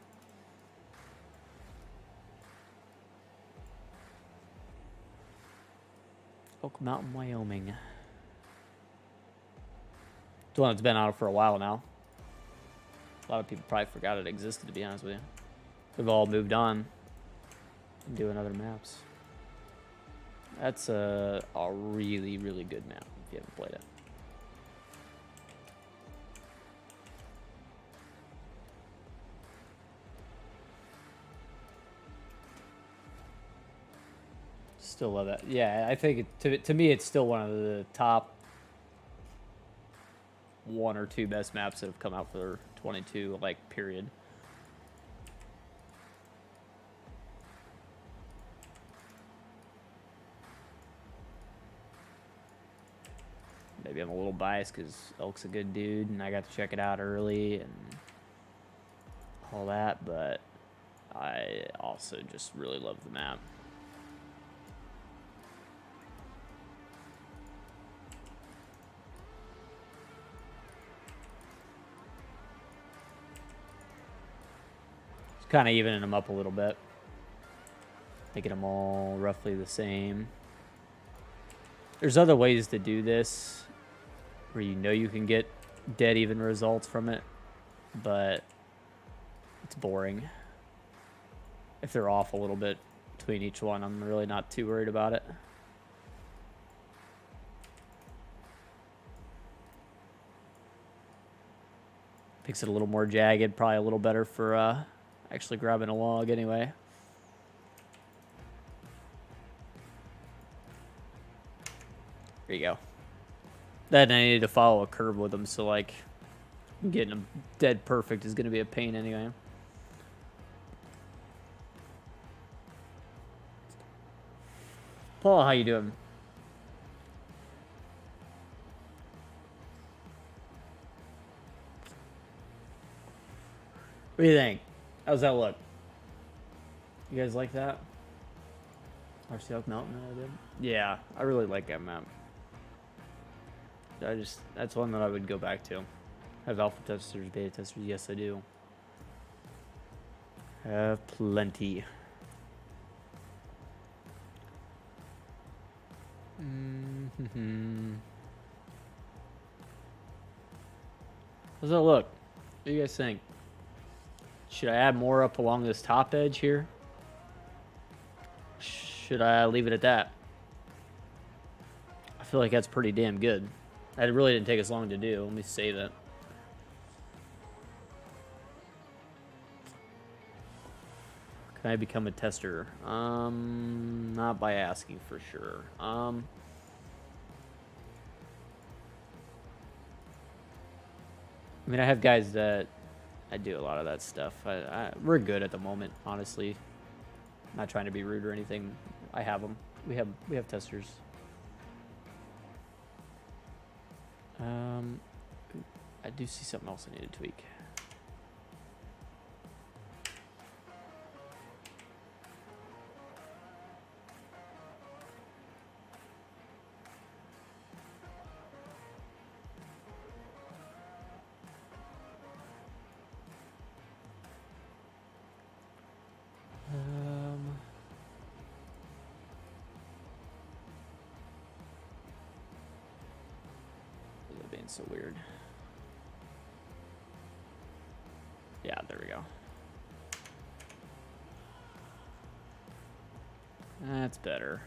S1: Elk Mountain, Wyoming. It's one that's been out for a while now. A lot of people probably forgot it existed, to be honest with you. We've all moved on and doing other maps. That's a really, really good map if you haven't played it. Still love that. Yeah, I think to me it's still one of the top 1 or 2 best maps that have come out for 22, like, period. Maybe I'm a little biased because Elk's a good dude and I got to check it out early and all that, but I also just really love the map. Kind of evening them up a little bit, making them all roughly the same. There's other ways to do this where you know you can get dead even results from it, but it's boring. If they're off a little bit between each one, I'm really not too worried about it. Makes it a little more jagged, probably a little better for actually grabbing a log anyway. There you go. Then I need to follow a curve with them, so like getting them dead perfect is going to be a pain anyway. Paul, how you doing? What do you think? How's that look? You guys like that? RC Oak Mountain, I did. Yeah, I really like that map. That's one that I would go back to. Have alpha testers, beta testers? Yes, I do. Have plenty. How's that look? What do you guys think? Should I add more up along this top edge here? Should I leave it at that? I feel like that's pretty damn good. That really didn't take us long to do. Let me save it. Can I become a tester? Not by asking for sure. I mean, I have guys that I do a lot of that stuff. We're good at the moment, honestly. Not trying to be rude or anything. I have them. We have testers. I do see something else I need to tweak. Being so weird. Yeah, there we go. That's better.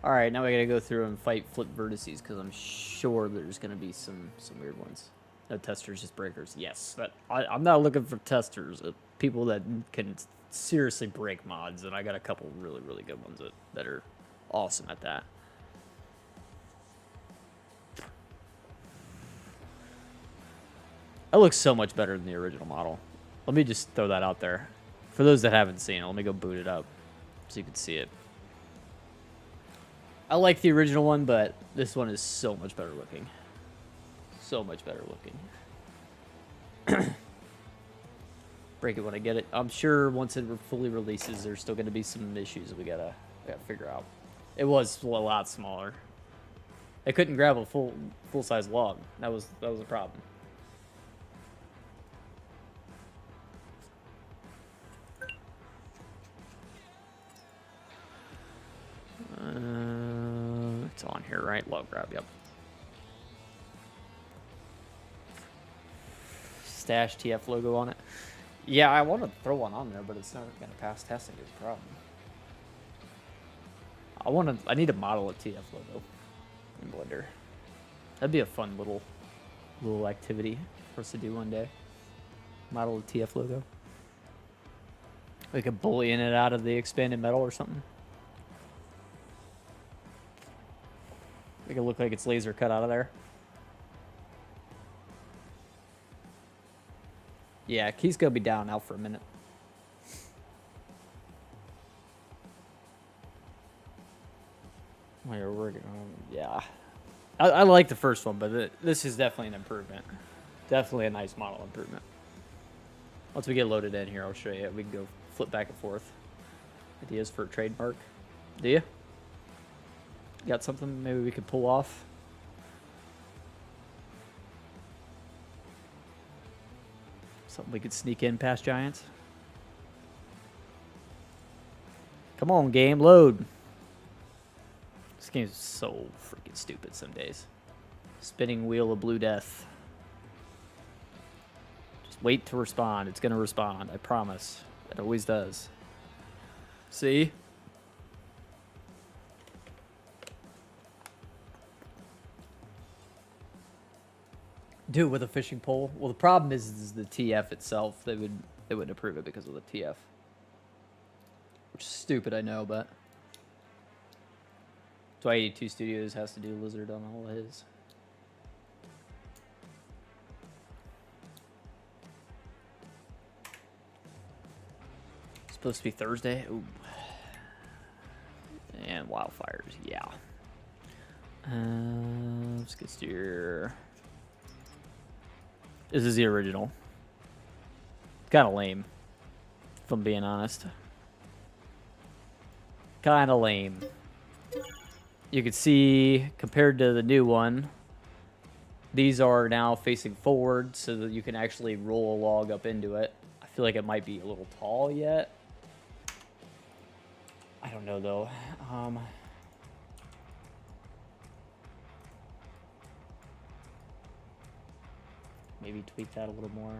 S1: All right, now we gotta go through and fight flip vertices because I'm sure there's gonna be some weird ones. No testers, just breakers. Yes, I'm not looking for testers. People that can seriously break mods, and I got a couple really good ones that are awesome at that. That looks so much better than the original model. Let me just throw that out there. For those that haven't seen it, let me go boot it up so you can see it. I like the original one, but this one is so much better looking. So much better looking. Break it when I get it. I'm sure once it fully releases, there's still going to be some issues that we gotta figure out. It was a lot smaller. I couldn't grab a full-size log. That was a problem. It's on here, right? Log grab, yep. Stash TF logo on it. Yeah, I want to throw one on there, but it's not going to pass testing is a problem. I need to model a TF logo in Blender. That'd be a fun little activity for us to do one day. Model a TF logo. We could boolean it out of the expanded metal or something. Make it look like it's laser cut out of there. Yeah, key's gonna be down now for a minute. We're working on, yeah. I like the first one, but this is definitely an improvement. Definitely a nice model improvement. Once we get loaded in here, I'll show you. We can go flip back and forth. Ideas for a trademark. Do you? Got something maybe we could pull off? Something we could sneak in past Giants? Come on, game, load. This game's so freaking stupid some days. Spinning wheel of blue death. Just wait to respond. It's going to respond. I promise. It always does. See? Do it with a fishing pole. Well, the problem is the TF itself. They wouldn't approve it because of the TF. Which is stupid, I know, but that's why 82 Studios has to do Lizard on all of his. It's supposed to be Thursday. Ooh. And wildfires, yeah. Let's get Deere. This is the original. Kind of lame, if I'm being honest. Kind of lame. You can see, compared to the new one, these are now facing forward so that you can actually roll a log up into it. I feel like it might be a little tall yet. I don't know, though. Maybe tweak that a little more.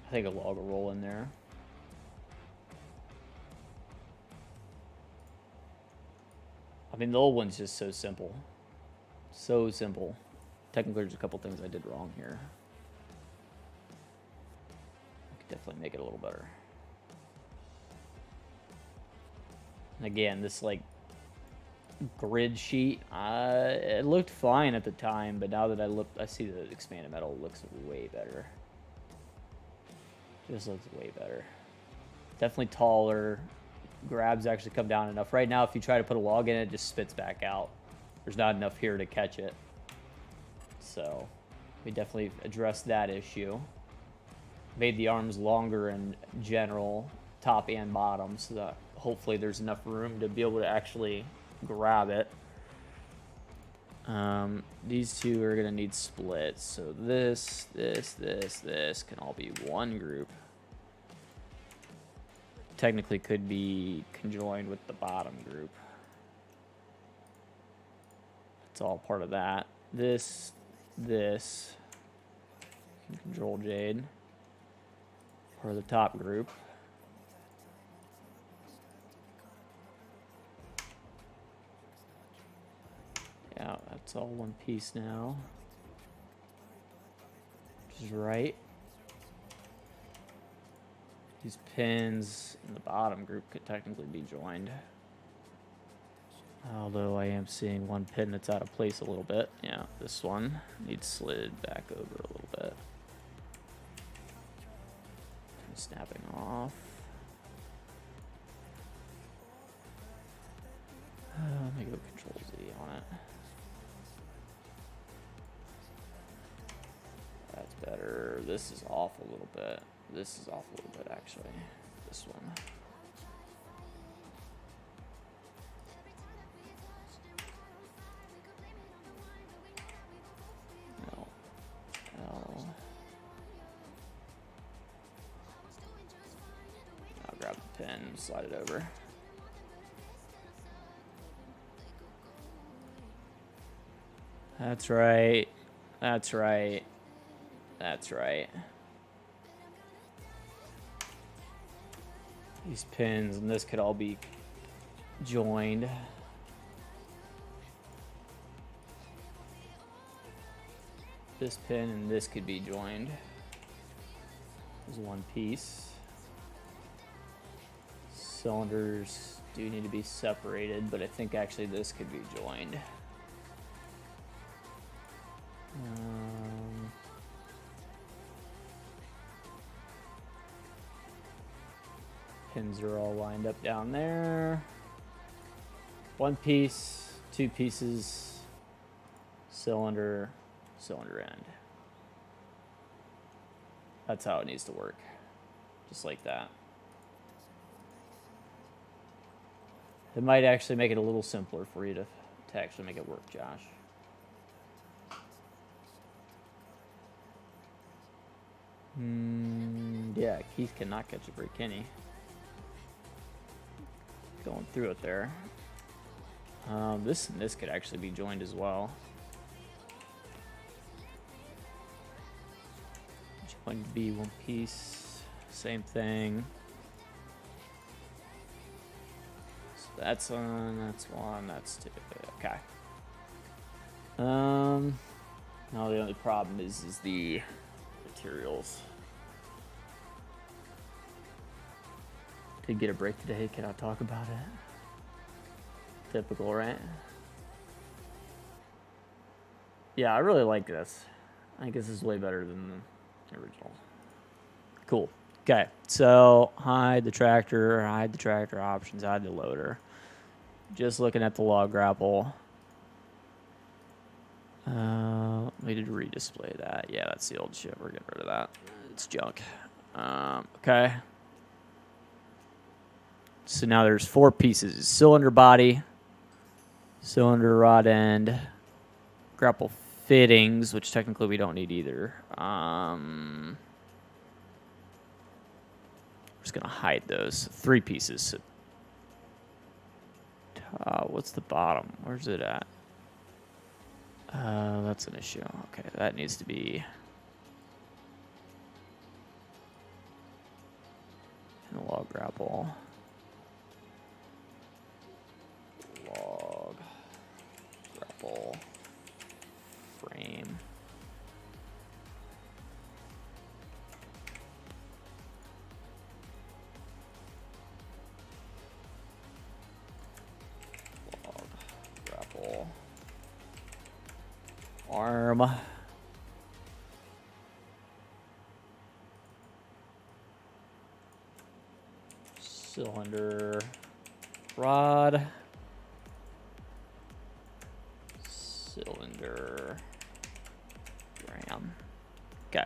S1: I think a log will roll in there. I mean, the old one's just so simple. So simple. Technically, there's a couple things I did wrong here. I could definitely make it a little better. And again, this, like, grid sheet, it looked fine at the time, but now that I see the expanded metal, it looks way better. Just looks way better. Definitely taller. Grabs actually come down enough. Right now, if you try to put a log in it just spits back out. There's not enough here to catch it. So we definitely addressed that issue. Made the arms longer in general, top and bottom, so that hopefully there's enough room to be able to actually grab it. These two are gonna need splits. So this can all be one group. Technically could be conjoined with the bottom group. It's all part of that. This can control Jade. Part of the top group. Yeah, that's all one piece now. Which is right. These pins in the bottom group could technically be joined. Although I am seeing one pin that's out of place a little bit. Yeah, this one needs slid back over a little bit. Snapping off. Let me go Control Z on it. That's better. This is off a little bit. This is off a little bit, actually. This one. No. No. I'll grab the pin and slide it over. That's right. That's right. That's right. These pins and this could all be joined. This pin and this could be joined as one piece. Cylinders do need to be separated, but I think actually this could be joined. Pins are all lined up down there. One piece, two pieces, cylinder, cylinder end. That's how it needs to work. Just like that. It might actually make it a little simpler for you to actually make it work, Josh. Yeah, Keith cannot catch a break, can he? Going through it there. This and this could actually be joined as well. Joined to be one piece. Same thing. So that's one, that's two. Okay. Now the only problem is the materials. Did get a break today, cannot talk about it. Typical, right? Yeah, I really like this. I think this is way better than the original. Cool. Okay, so hide the tractor options, hide the loader. Just looking at the log grapple. We did redisplay that. Yeah, that's the old shit. We're getting rid of that. It's junk. Okay. So now there's 4 pieces. Cylinder body, cylinder rod end, grapple fittings, which technically we don't need either. We're just going to hide those. 3 pieces. So, what's the bottom? Where's it at? That's an issue. Okay, that needs to be in the log grapple. Log grapple frame. Log grapple arm. Cylinder rod. Cylinder ram. Okay.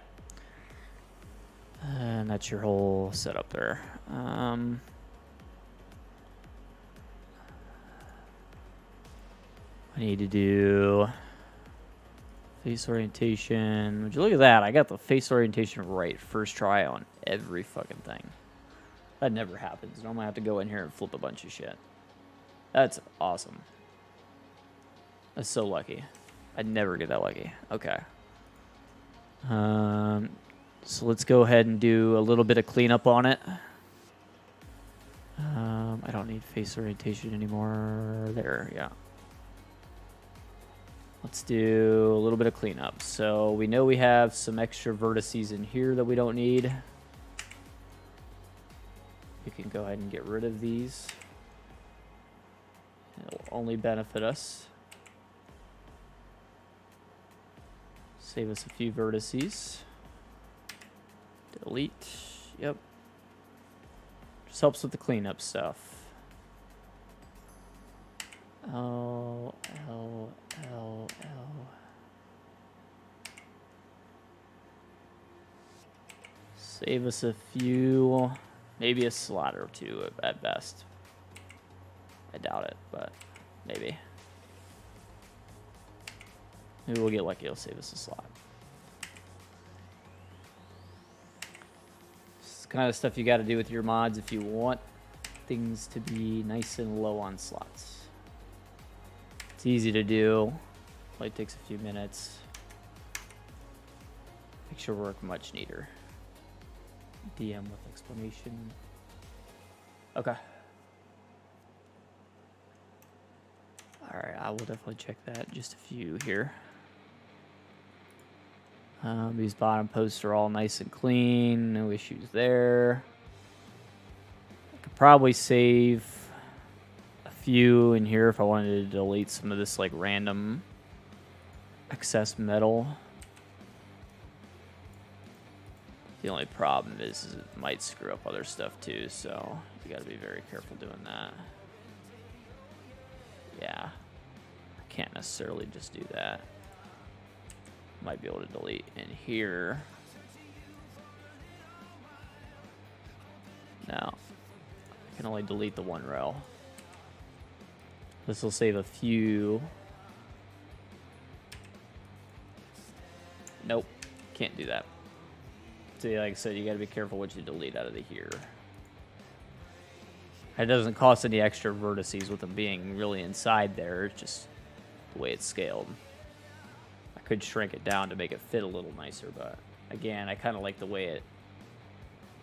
S1: And that's your whole setup there. I need to do face orientation. Would you look at that? I got the face orientation right first try on every fucking thing. That never happens. Normally I have to go in here and flip a bunch of shit. That's awesome. That's so lucky. I'd never get that lucky. Okay. So let's go ahead and do a little bit of cleanup on it. I don't need face orientation anymore. There, yeah. Let's do a little bit of cleanup. So we know we have some extra vertices in here that we don't need. We can go ahead and get rid of these. It'll only benefit us. Save us a few vertices. Delete. Yep. Just helps with the cleanup stuff. L. Save us a few, maybe a slot or 2 at best. I doubt it, but maybe. Maybe we'll get lucky, it'll save us a slot. It's the kind of stuff you got to do with your mods if you want things to be nice and low on slots. It's easy to do, only takes a few minutes. Makes your work much neater. DM with explanation. Okay. Alright, I will definitely check that. Just a few here. These bottom posts are all nice and clean. No issues there. I could probably save a few in here if I wanted to delete some of this like random excess metal. The only problem is it might screw up other stuff too, so you gotta be very careful doing that. Yeah, I can't necessarily just do that. Might be able to delete in here. No, I can only delete the 1 row. This will save a few. Nope, can't do that. See, like I said, you got to be careful what you delete out of the here. It doesn't cost any extra vertices with them being really inside there. It's just the way it's scaled. I could shrink it down to make it fit a little nicer, but again, I kind of like the way it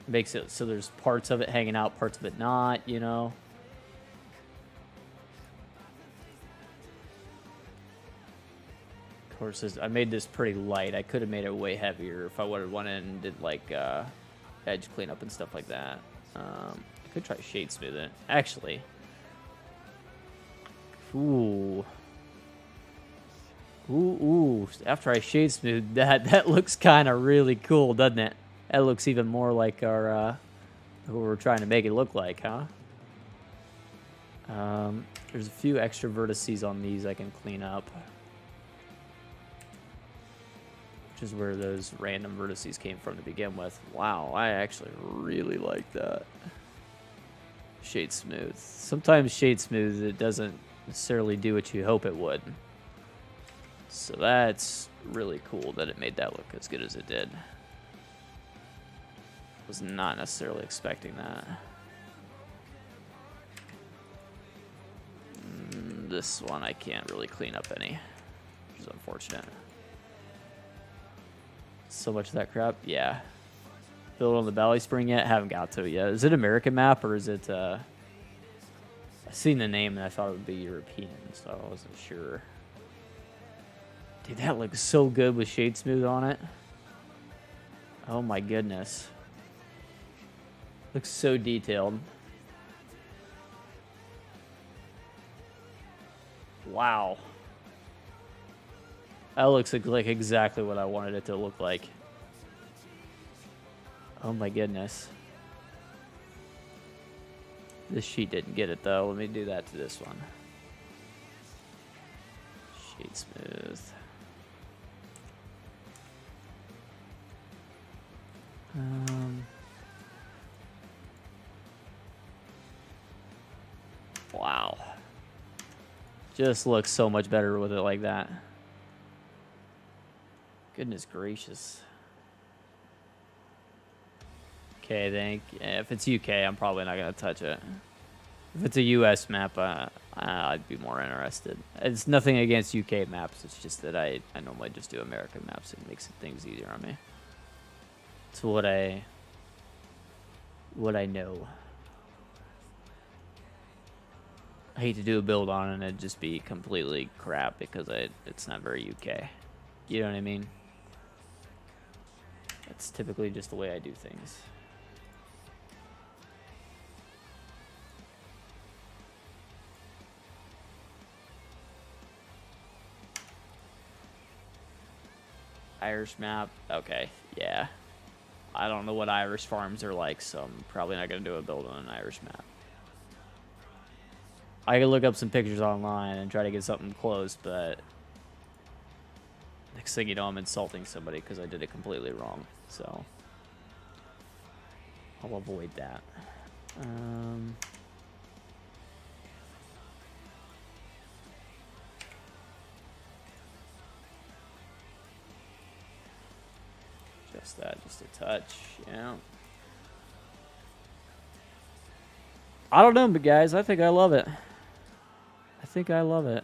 S1: makes it so there's parts of it hanging out, parts of it not, you know. Of course, I made this pretty light. I could have made it way heavier if I would have went in and did like edge cleanup and stuff like that. I could try shade smoothing it. Actually. Ooh. Ooh. After I shade smooth that, that looks kind of really cool, doesn't it? That looks even more like our, what we're trying to make it look like, huh? There's a few extra vertices on these I can clean up. Which is where those random vertices came from to begin with. Wow, I actually really like that. Shade smooth. Sometimes shade smooth, it doesn't necessarily do what you hope it would. So that's really cool that it made that look as good as it did. Was not necessarily expecting that. This one I can't really clean up any, which is unfortunate. So much of that crap, yeah. Build on the Valley Spring yet? Haven't got to it yet. Is it American map or is it? I seen the name and I thought it would be European, so I wasn't sure. Dude, that looks so good with shade smooth on it. Oh my goodness. Looks so detailed. Wow. That looks like exactly what I wanted it to look like. Oh my goodness. This sheet didn't get it though. Let me do that to this one. Shade smooth. Wow. Just looks so much better with it like that. Goodness gracious. Okay, if it's UK, I'm probably not going to touch it. If it's a US map, I'd be more interested. It's nothing against UK maps. It's just that I normally just do American maps. It makes things easier on me. It's what I know. I hate to do a build on it and it'd just be completely crap because it's not very UK. You know what I mean? That's typically just the way I do things. Irish map. Okay, yeah. I don't know what Irish farms are like, so I'm probably not going to do a build on an Irish map. I could look up some pictures online and try to get something close, but next thing you know, I'm insulting somebody because I did it completely wrong. So I'll avoid that. Just that, just a touch, yeah. I don't know, but guys, I think I love it. I think I love it.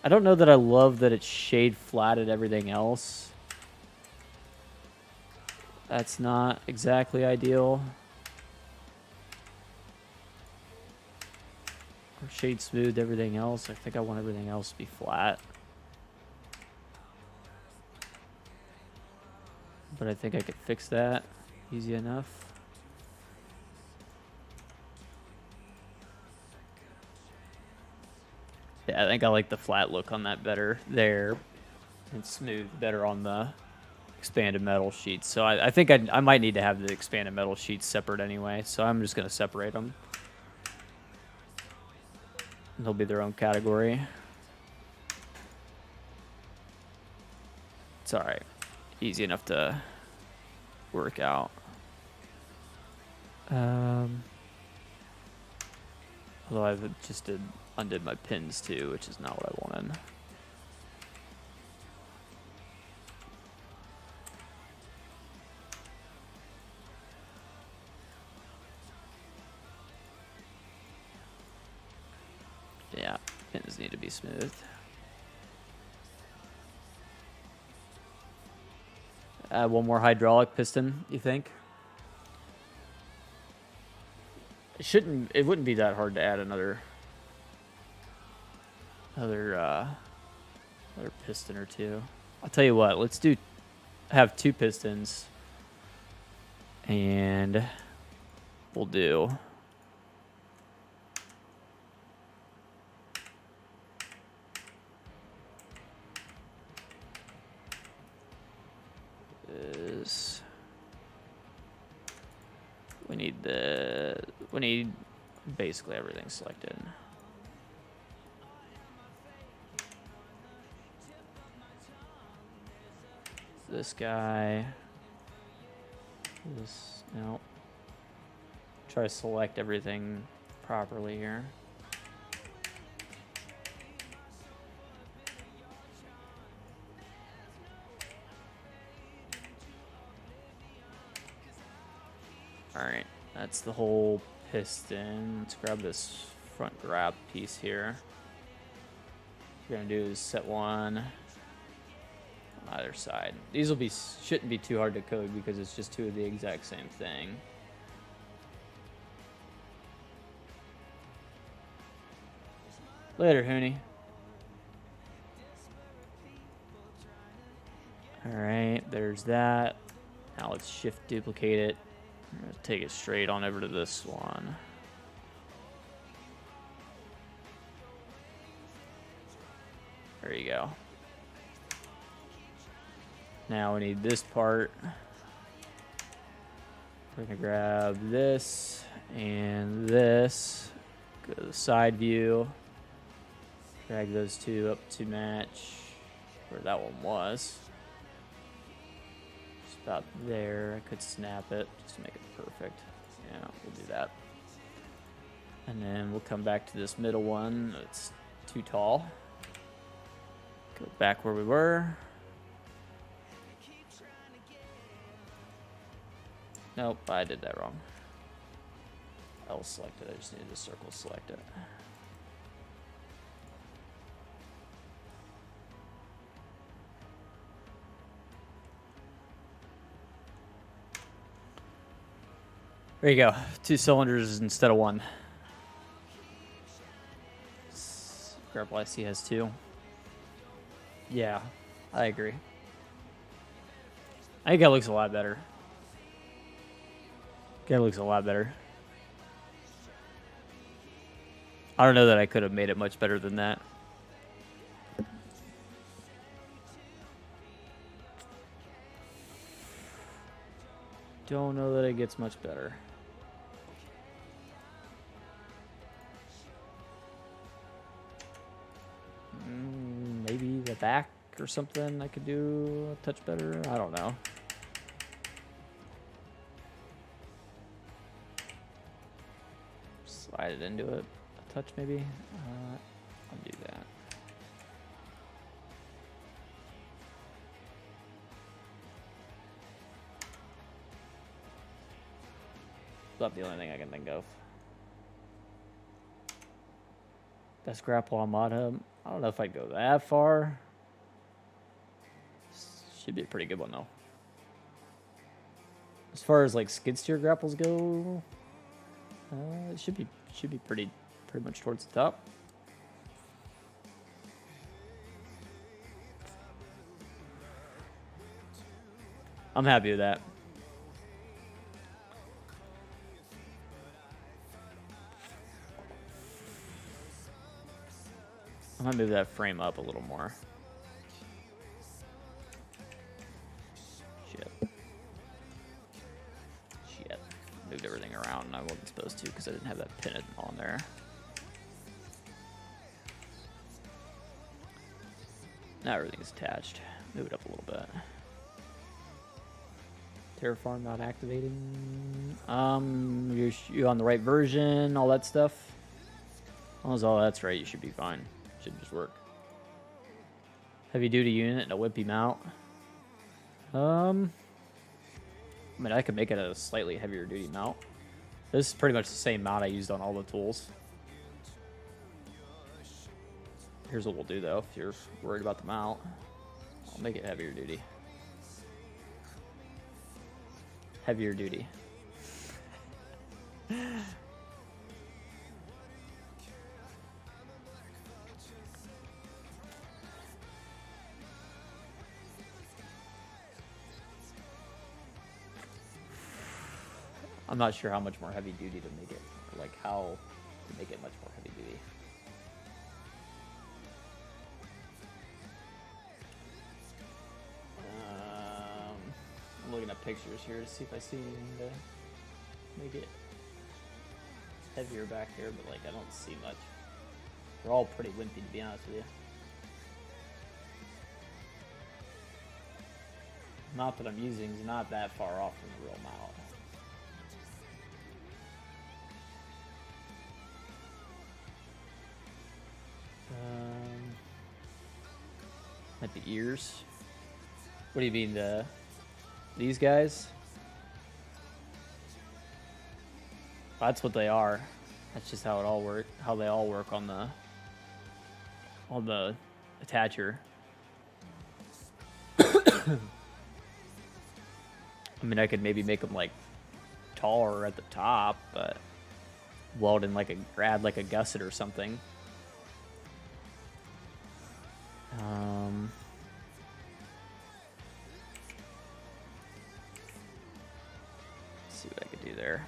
S1: I don't know that I love that it's shade flatted everything else. That's not exactly ideal. Or shade smooth everything else. I think I want everything else to be flat. But I think I could fix that easy enough. Yeah, I think I like the flat look on that better there, and smooth better on the expanded metal sheets. So I think I might need to have the expanded metal sheets separate anyway, so I'm just going to separate them. They'll be their own category. It's alright. Easy enough to work out. Although I've just undid my pins too, which is not what I wanted. Yeah, pins need to be smooth. Add one more hydraulic piston, you think? It wouldn't be that hard to add another piston or two. I'll tell you what, let's have two pistons, and we'll do We need basically everything selected. This guy. This, no. Try to select everything properly here. Alright, that's the whole piston. Let's grab this front grab piece here. What we're gonna do is set one on either side. These will shouldn't be too hard to code because it's just two of the exact same thing. Later, Hooney. Alright, there's that. Now let's shift duplicate it. I'm gonna take it straight on over to this one. There you go. Now we need this part. We're gonna grab this and this. Go to the side view. Drag those two up to match where that one was. Just about there. I could snap it just to make it perfect. Yeah, we'll do that. And then we'll come back to this middle one. It's too tall. Go back where we were. Nope, I did that wrong. L selected. I just needed to circle select it. There you go. 2 cylinders instead of 1. Grapple IC has 2. Yeah, I agree. I think that looks a lot better. That looks a lot better. I don't know that I could have made it much better than that. Don't know that it gets much better. Maybe the back or something I could do a touch better. I don't know. Slide it into it a touch maybe. I'll do that. That's the only thing I can think of. Best grapple on Mod Hub. I don't know if I'd go that far. Should be a pretty good one though. As far as like skid steer grapples go, it should be pretty much towards the top. I'm happy with that. I might move that frame up a little more. Shit. Moved everything around and I wasn't supposed to because I didn't have that pin on there. Now everything's attached. Move it up a little bit. Terraform not activating. You on the right version, all that stuff. As long as all that's right, you should be fine. Should just work. Heavy duty unit and a wimpy mount. I mean, I could make it a slightly heavier duty mount. This is pretty much the same mount I used on all the tools. Here's what we'll do though, if you're worried about the mount. I'll make it heavier duty. Heavier duty. I'm not sure how much more heavy duty to make it, or like how to make it much more heavy duty. I'm looking at pictures here to see if I see anything there. Make it heavier back here, but like I don't see much. They're all pretty wimpy, to be honest with you. Not that I'm using is not that far off from the real mount. Like the ears. What do you mean, these guys? That's what they are. That's just how it all work. How they all work on the attacher. I mean, I could maybe make them like taller at the top, but weld in like add like a gusset or something. Let's see what I could do there.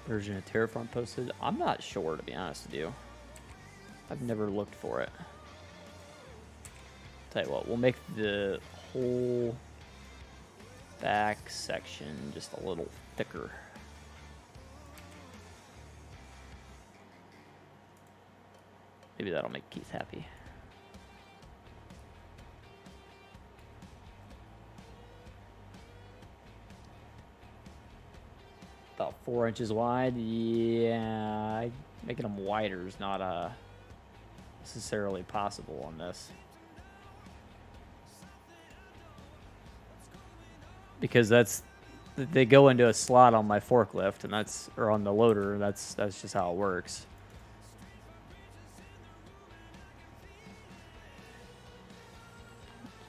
S1: Version of Terraform posted. I'm not sure, to be honest with you. I've never looked for it. Tell you what, we'll make the whole back section just a little thicker. Maybe that'll make Keith happy. About 4 inches wide. Yeah, making them wider is not necessarily possible on this. Because they go into a slot on my forklift, and or on the loader. That's just how it works.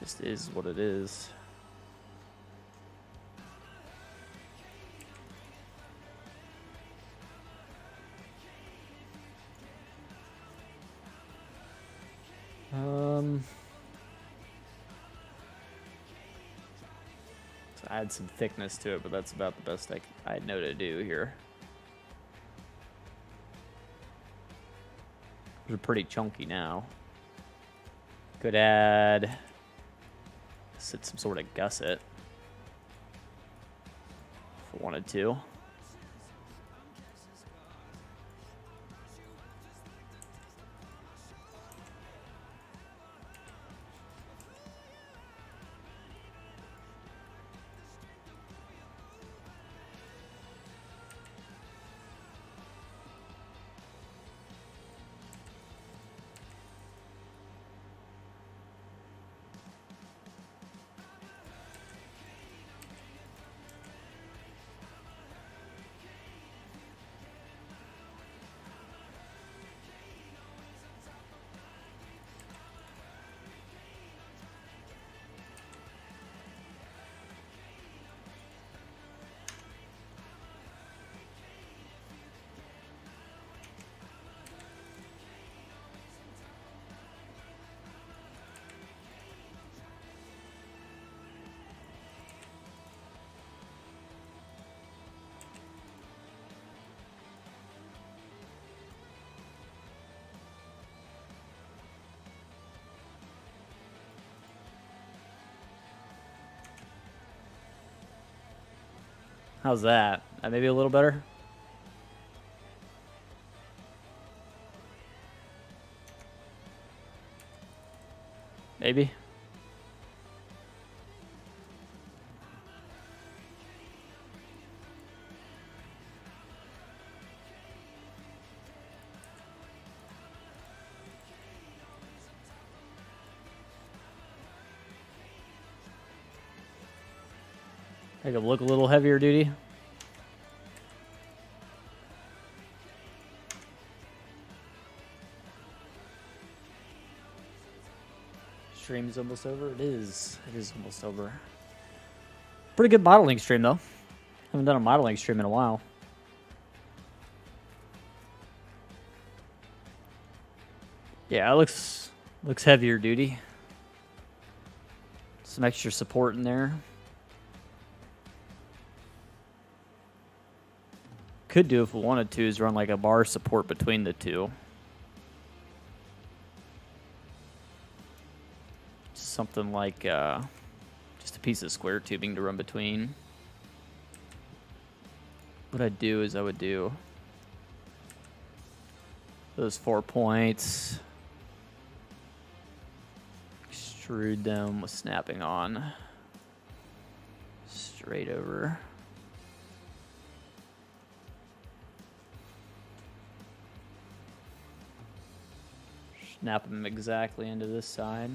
S1: Just is what it is. So add some thickness to it, but that's about the best I know to do here. They're pretty chunky now. Could add some sort of gusset if I wanted to. How's that? Maybe a little better? Maybe. Make it look a little heavier duty. Stream's almost over. It is almost over. Pretty good modeling stream though. Haven't done a modeling stream in a while. Yeah, it looks heavier duty. Some extra support in there. Could do if we wanted to is run like a bar support between the two. Something like a piece of square tubing to run between. What I'd do is I would do those 4 points, extrude them with snapping on, straight over. Snap them exactly into this side.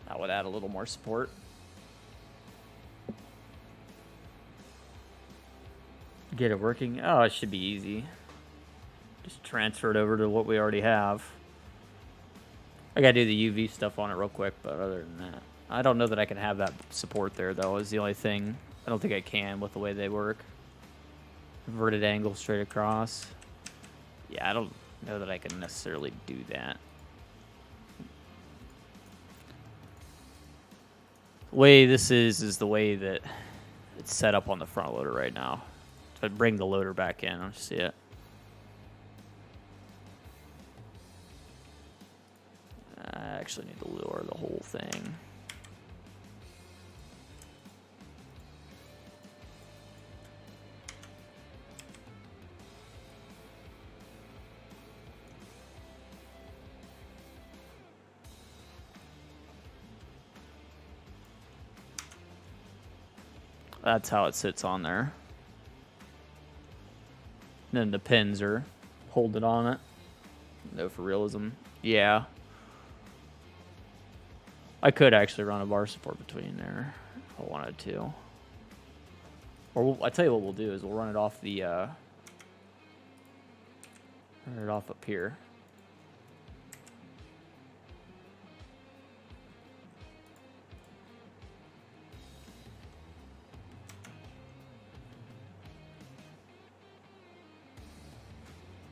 S1: That would add a little more support. Get it working. Oh, it should be easy. Just transfer it over to what we already have. I gotta do the UV stuff on it real quick, but other than that, I don't know that I can have that support there, though, is the only thing. I don't think I can with the way they work. Inverted angle straight across. Yeah, I don't know that I can necessarily do that. The way this is the way that it's set up on the front loader right now. So I'd bring the loader back in. I'll see it. I actually need to lower the whole thing. That's how it sits on there. And then the pins are holding on it. No, for realism. Yeah. I could actually run a bar support between there if I wanted to. Or I tell you what we'll do is we'll run it off the run it off up here.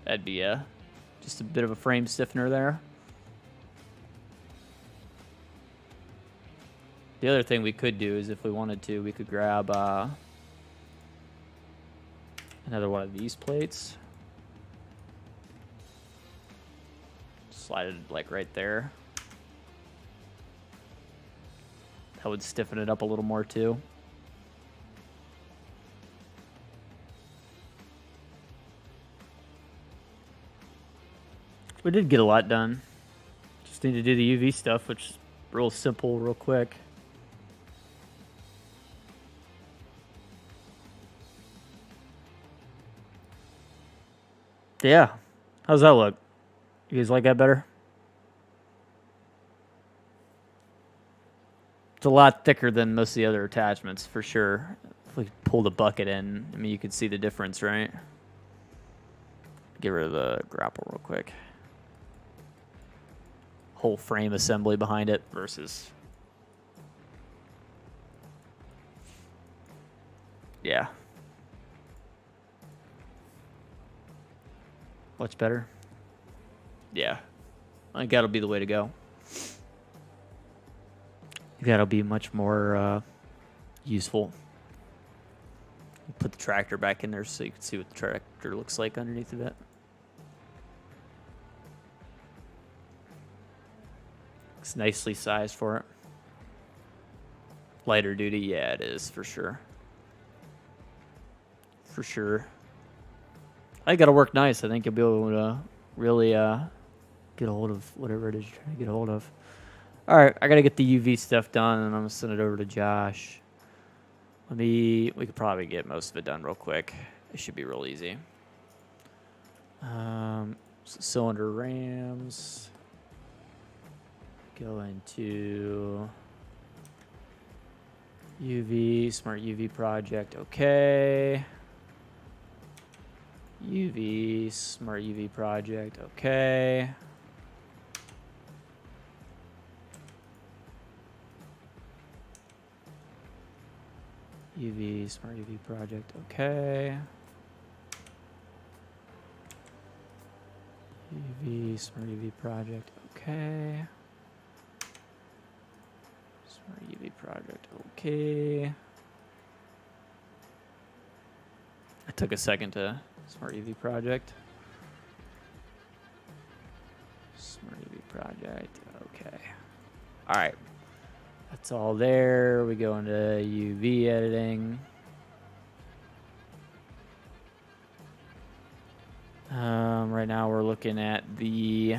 S1: That'd be just a bit of a frame stiffener there. The other thing we could do is if we wanted to, we could grab another one of these plates. Slide it like right there. That would stiffen it up a little more too. We did get a lot done. Just need to do the UV stuff, which is real simple, real quick. Yeah. How's that look? You guys like that better? It's a lot thicker than most of the other attachments, for sure. If we pull the bucket in, I mean, you can see the difference, right? Get rid of the grapple real quick. Whole frame assembly behind it versus... Yeah. Much better. Yeah. I think that'll be the way to go. That'll be much more useful. Put the tractor back in there so you can see what the tractor looks like underneath of it. It's nicely sized for it. Lighter duty, yeah, it is for sure. For sure. I think it'll work nice. I think you'll be able to really get a hold of whatever it is you're trying to get a hold of. All right, I got to get the UV stuff done, and I'm going to send it over to Josh. We could probably get most of it done real quick. It should be real easy. Cylinder rams. Go into UV, Smart UV project, okay. UV, Smart UV project, okay. UV, Smart UV project, okay. UV, Smart UV project, okay. Smart UV project, okay. I took a second to Smart UV project. Smart EV project. Okay. All right. That's all there. We go into UV editing. Right now we're looking at the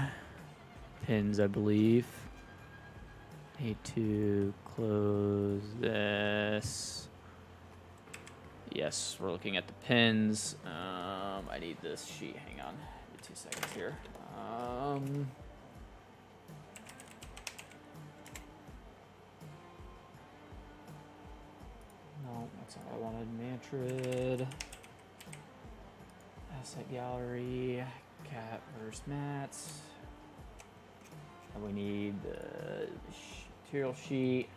S1: pins, I believe. Need to close this. Yes, we're looking at the pins. I need this sheet. Hang on. Give me 2 seconds here. No, that's not what I wanted. Mantrid. Asset gallery. Cat versus mats. And we need the material sheet.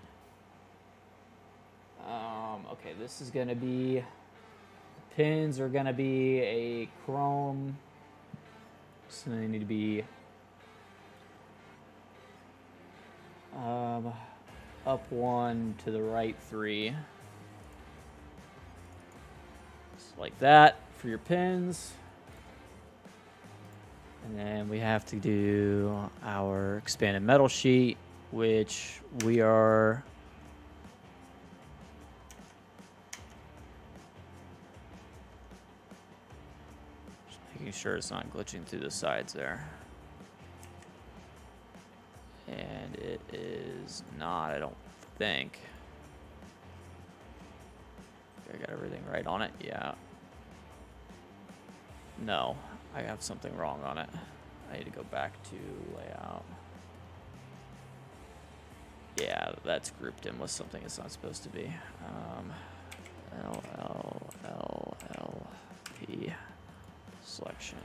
S1: Okay, this is going to be, the pins are going to be a chrome, so they need to be up 1 to the right 3. Just like that for your pins. And then we have to do our expanded metal sheet, which we are just making sure it's not glitching through the sides there. And it is not, I don't think. I got everything right on it, yeah. No, I have something wrong on it. I need to go back to layout. Yeah, that's grouped in with something it's not supposed to be. LLLP selection.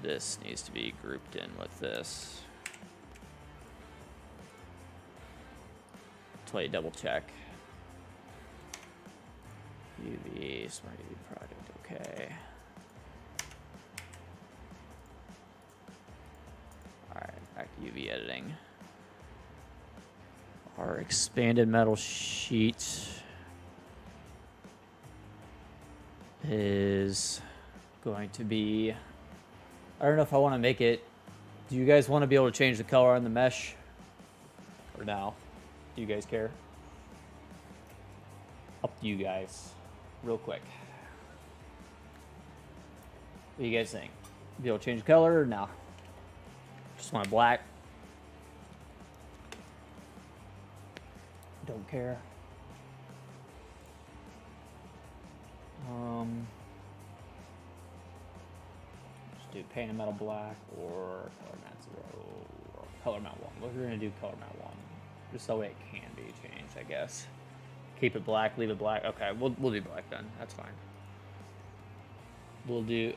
S1: This needs to be grouped in with this. That's why you double check. UV, Smart UV project, okay. Alright, back to UV editing. Our expanded metal sheet is going to be, I don't know if I want to make it, do you guys want to be able to change the color on the mesh? Or no? Do you guys care? Up to you guys. Real quick. What do you guys think? Be able to change the color or no? Just want black. Don't care. Just do paint and metal black or color mat 0 or color mat 1. We're gonna do color mat 1. Just so it can be changed, I guess. Keep it black, leave it black. Okay, we'll do black then. That's fine. We'll do.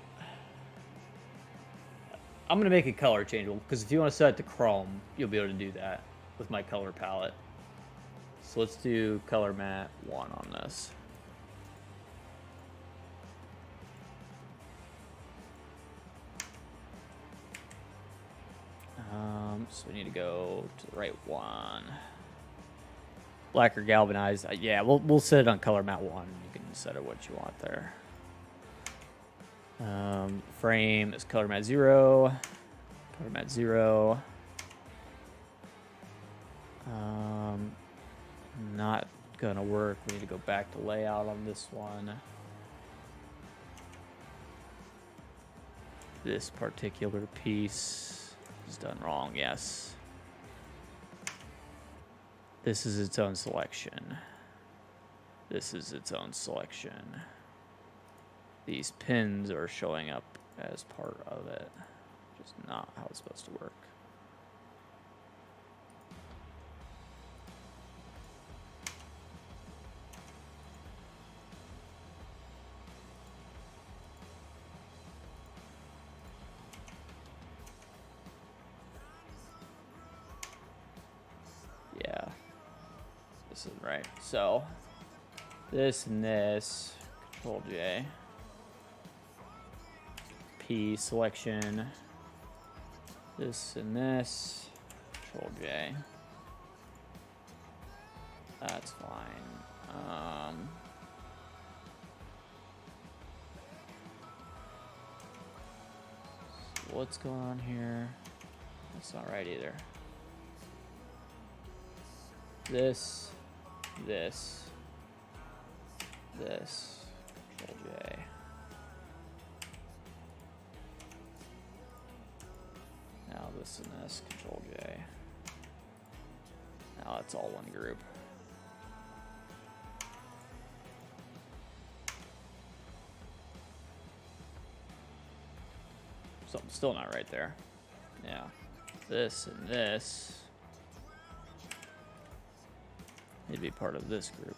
S1: I'm gonna make it color changeable because if you want to set it to chrome, you'll be able to do that with my color palette. So let's do color mat 1 on this. So we need to go to the right one. Black or galvanized. Yeah, we'll set it on color mat 1. You can set it what you want there. Frame is color mat 0. Color mat 0. Not gonna work. We need to go back to layout on this one. This particular piece is done wrong, yes. This is its own selection. This is its own selection. These pins are showing up as part of it, which is not how it's supposed to work. Yeah, this is right. So this and this, Control J, P selection, this and this, Control J. That's fine. what's going on here? That's not right either. This, this, this, Control J. Now this and this, Control J. Now it's all one group. Something's still not right there. Yeah. This and this need to be part of this group.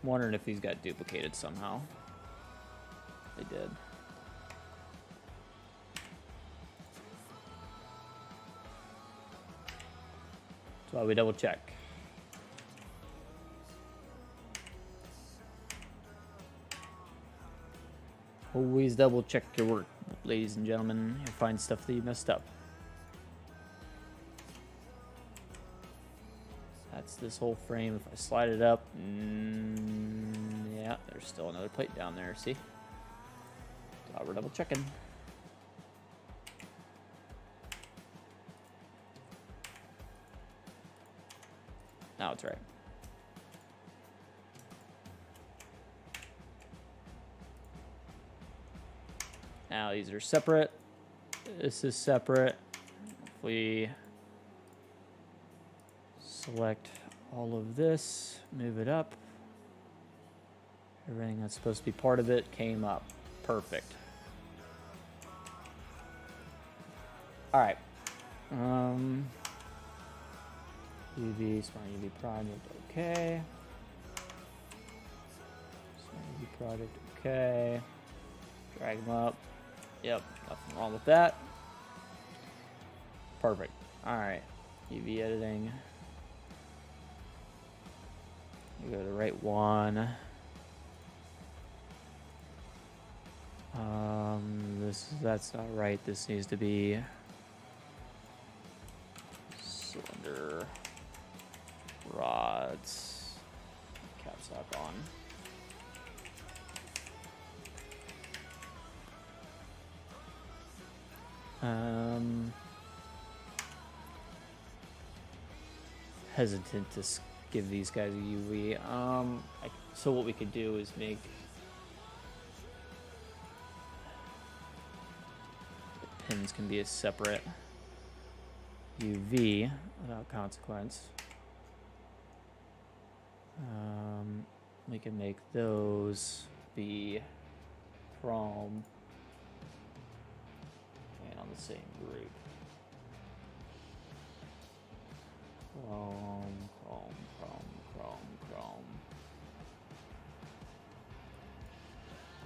S1: I'm wondering if these got duplicated somehow. They did. That's why we double check. Always double check your work, ladies and gentlemen. You'll find stuff that you messed up. That's this whole frame. If I slide it up, yeah, there's still another plate down there. See? So we're double checking. Now it's right. Now these are separate. This is separate. If we select all of this, move it up. Everything that's supposed to be part of it came up. Perfect. All right. UV, Smart UV project, okay. Smart UV project, okay. Drag them up. Yep, nothing wrong with that. Perfect. All right, UV editing. You go to the right one. That's not right. This needs to be cylinder rods. Caps lock on. Hesitant to give these guys a UV. So what we could do is make the pins can be a separate UV without consequence. We can make those be chrome and on the same group. Chrome, chrome, chrome, chrome, chrome.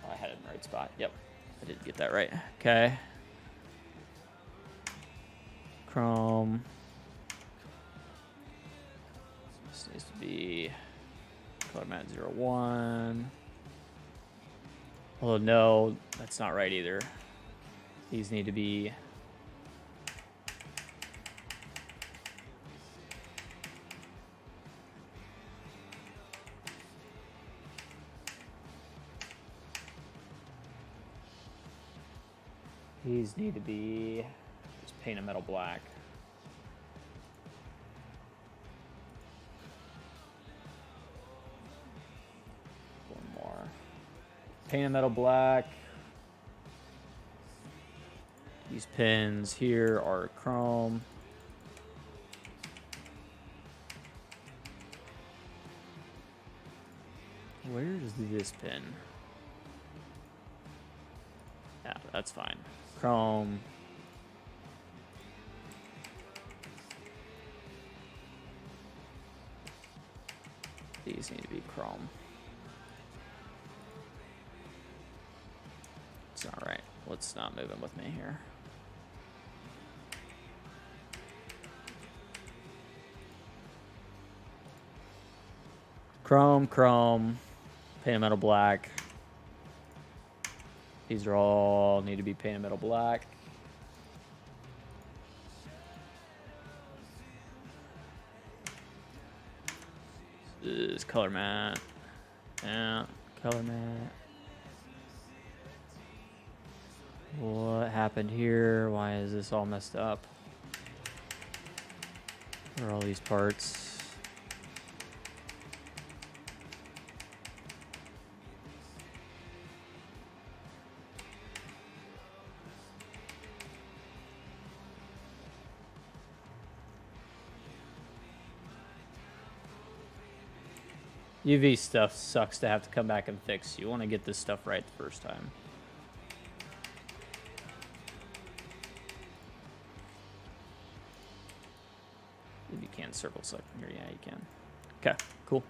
S1: Oh, I had it in the right spot. Yep, I did get that right. Okay. Chrome. This needs to be color mat 01. Although no, that's not right either. These need to be just paint a metal black. One more. Paint a metal black. These pins here are chrome. Where is this pin? Yeah, that's fine. Chrome. These need to be chrome. It's not right. What's not moving with me here? Chrome, chrome, painted metal black. These are all need to be painted metal black. is color mat. Yeah, color mat. What happened here? Why is this all messed up? Where are all these parts? UV stuff sucks to have to come back and fix. You want to get this stuff right the first time. If you can circle select from here, yeah, you can. Okay, cool.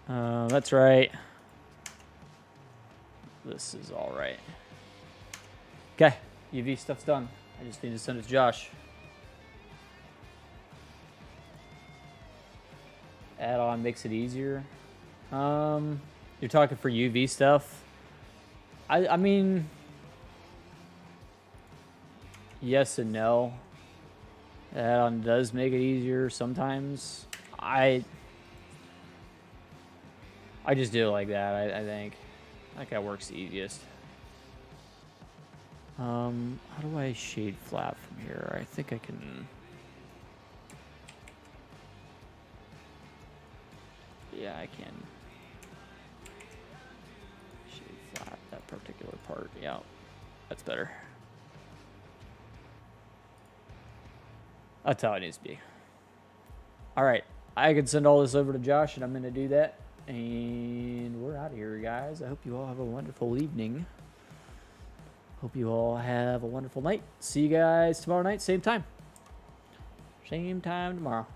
S1: That's right. This is all right. Okay, UV stuff's done. I just need to send it to Josh. Add-on makes it easier. You're talking for UV stuff. I mean, yes and no. Add-on does make it easier sometimes. I just do it like that. I think that works the easiest. How do I shade flat from here? I think I can. Yeah, I can shade flat that particular part. Yeah, that's better. That's how it needs to be. All right, I can send all this over to Josh, and I'm going to do that. And we're out of here, guys. I hope you all have a wonderful evening. Hope you all have a wonderful night. See you guys tomorrow night, same time. Same time tomorrow.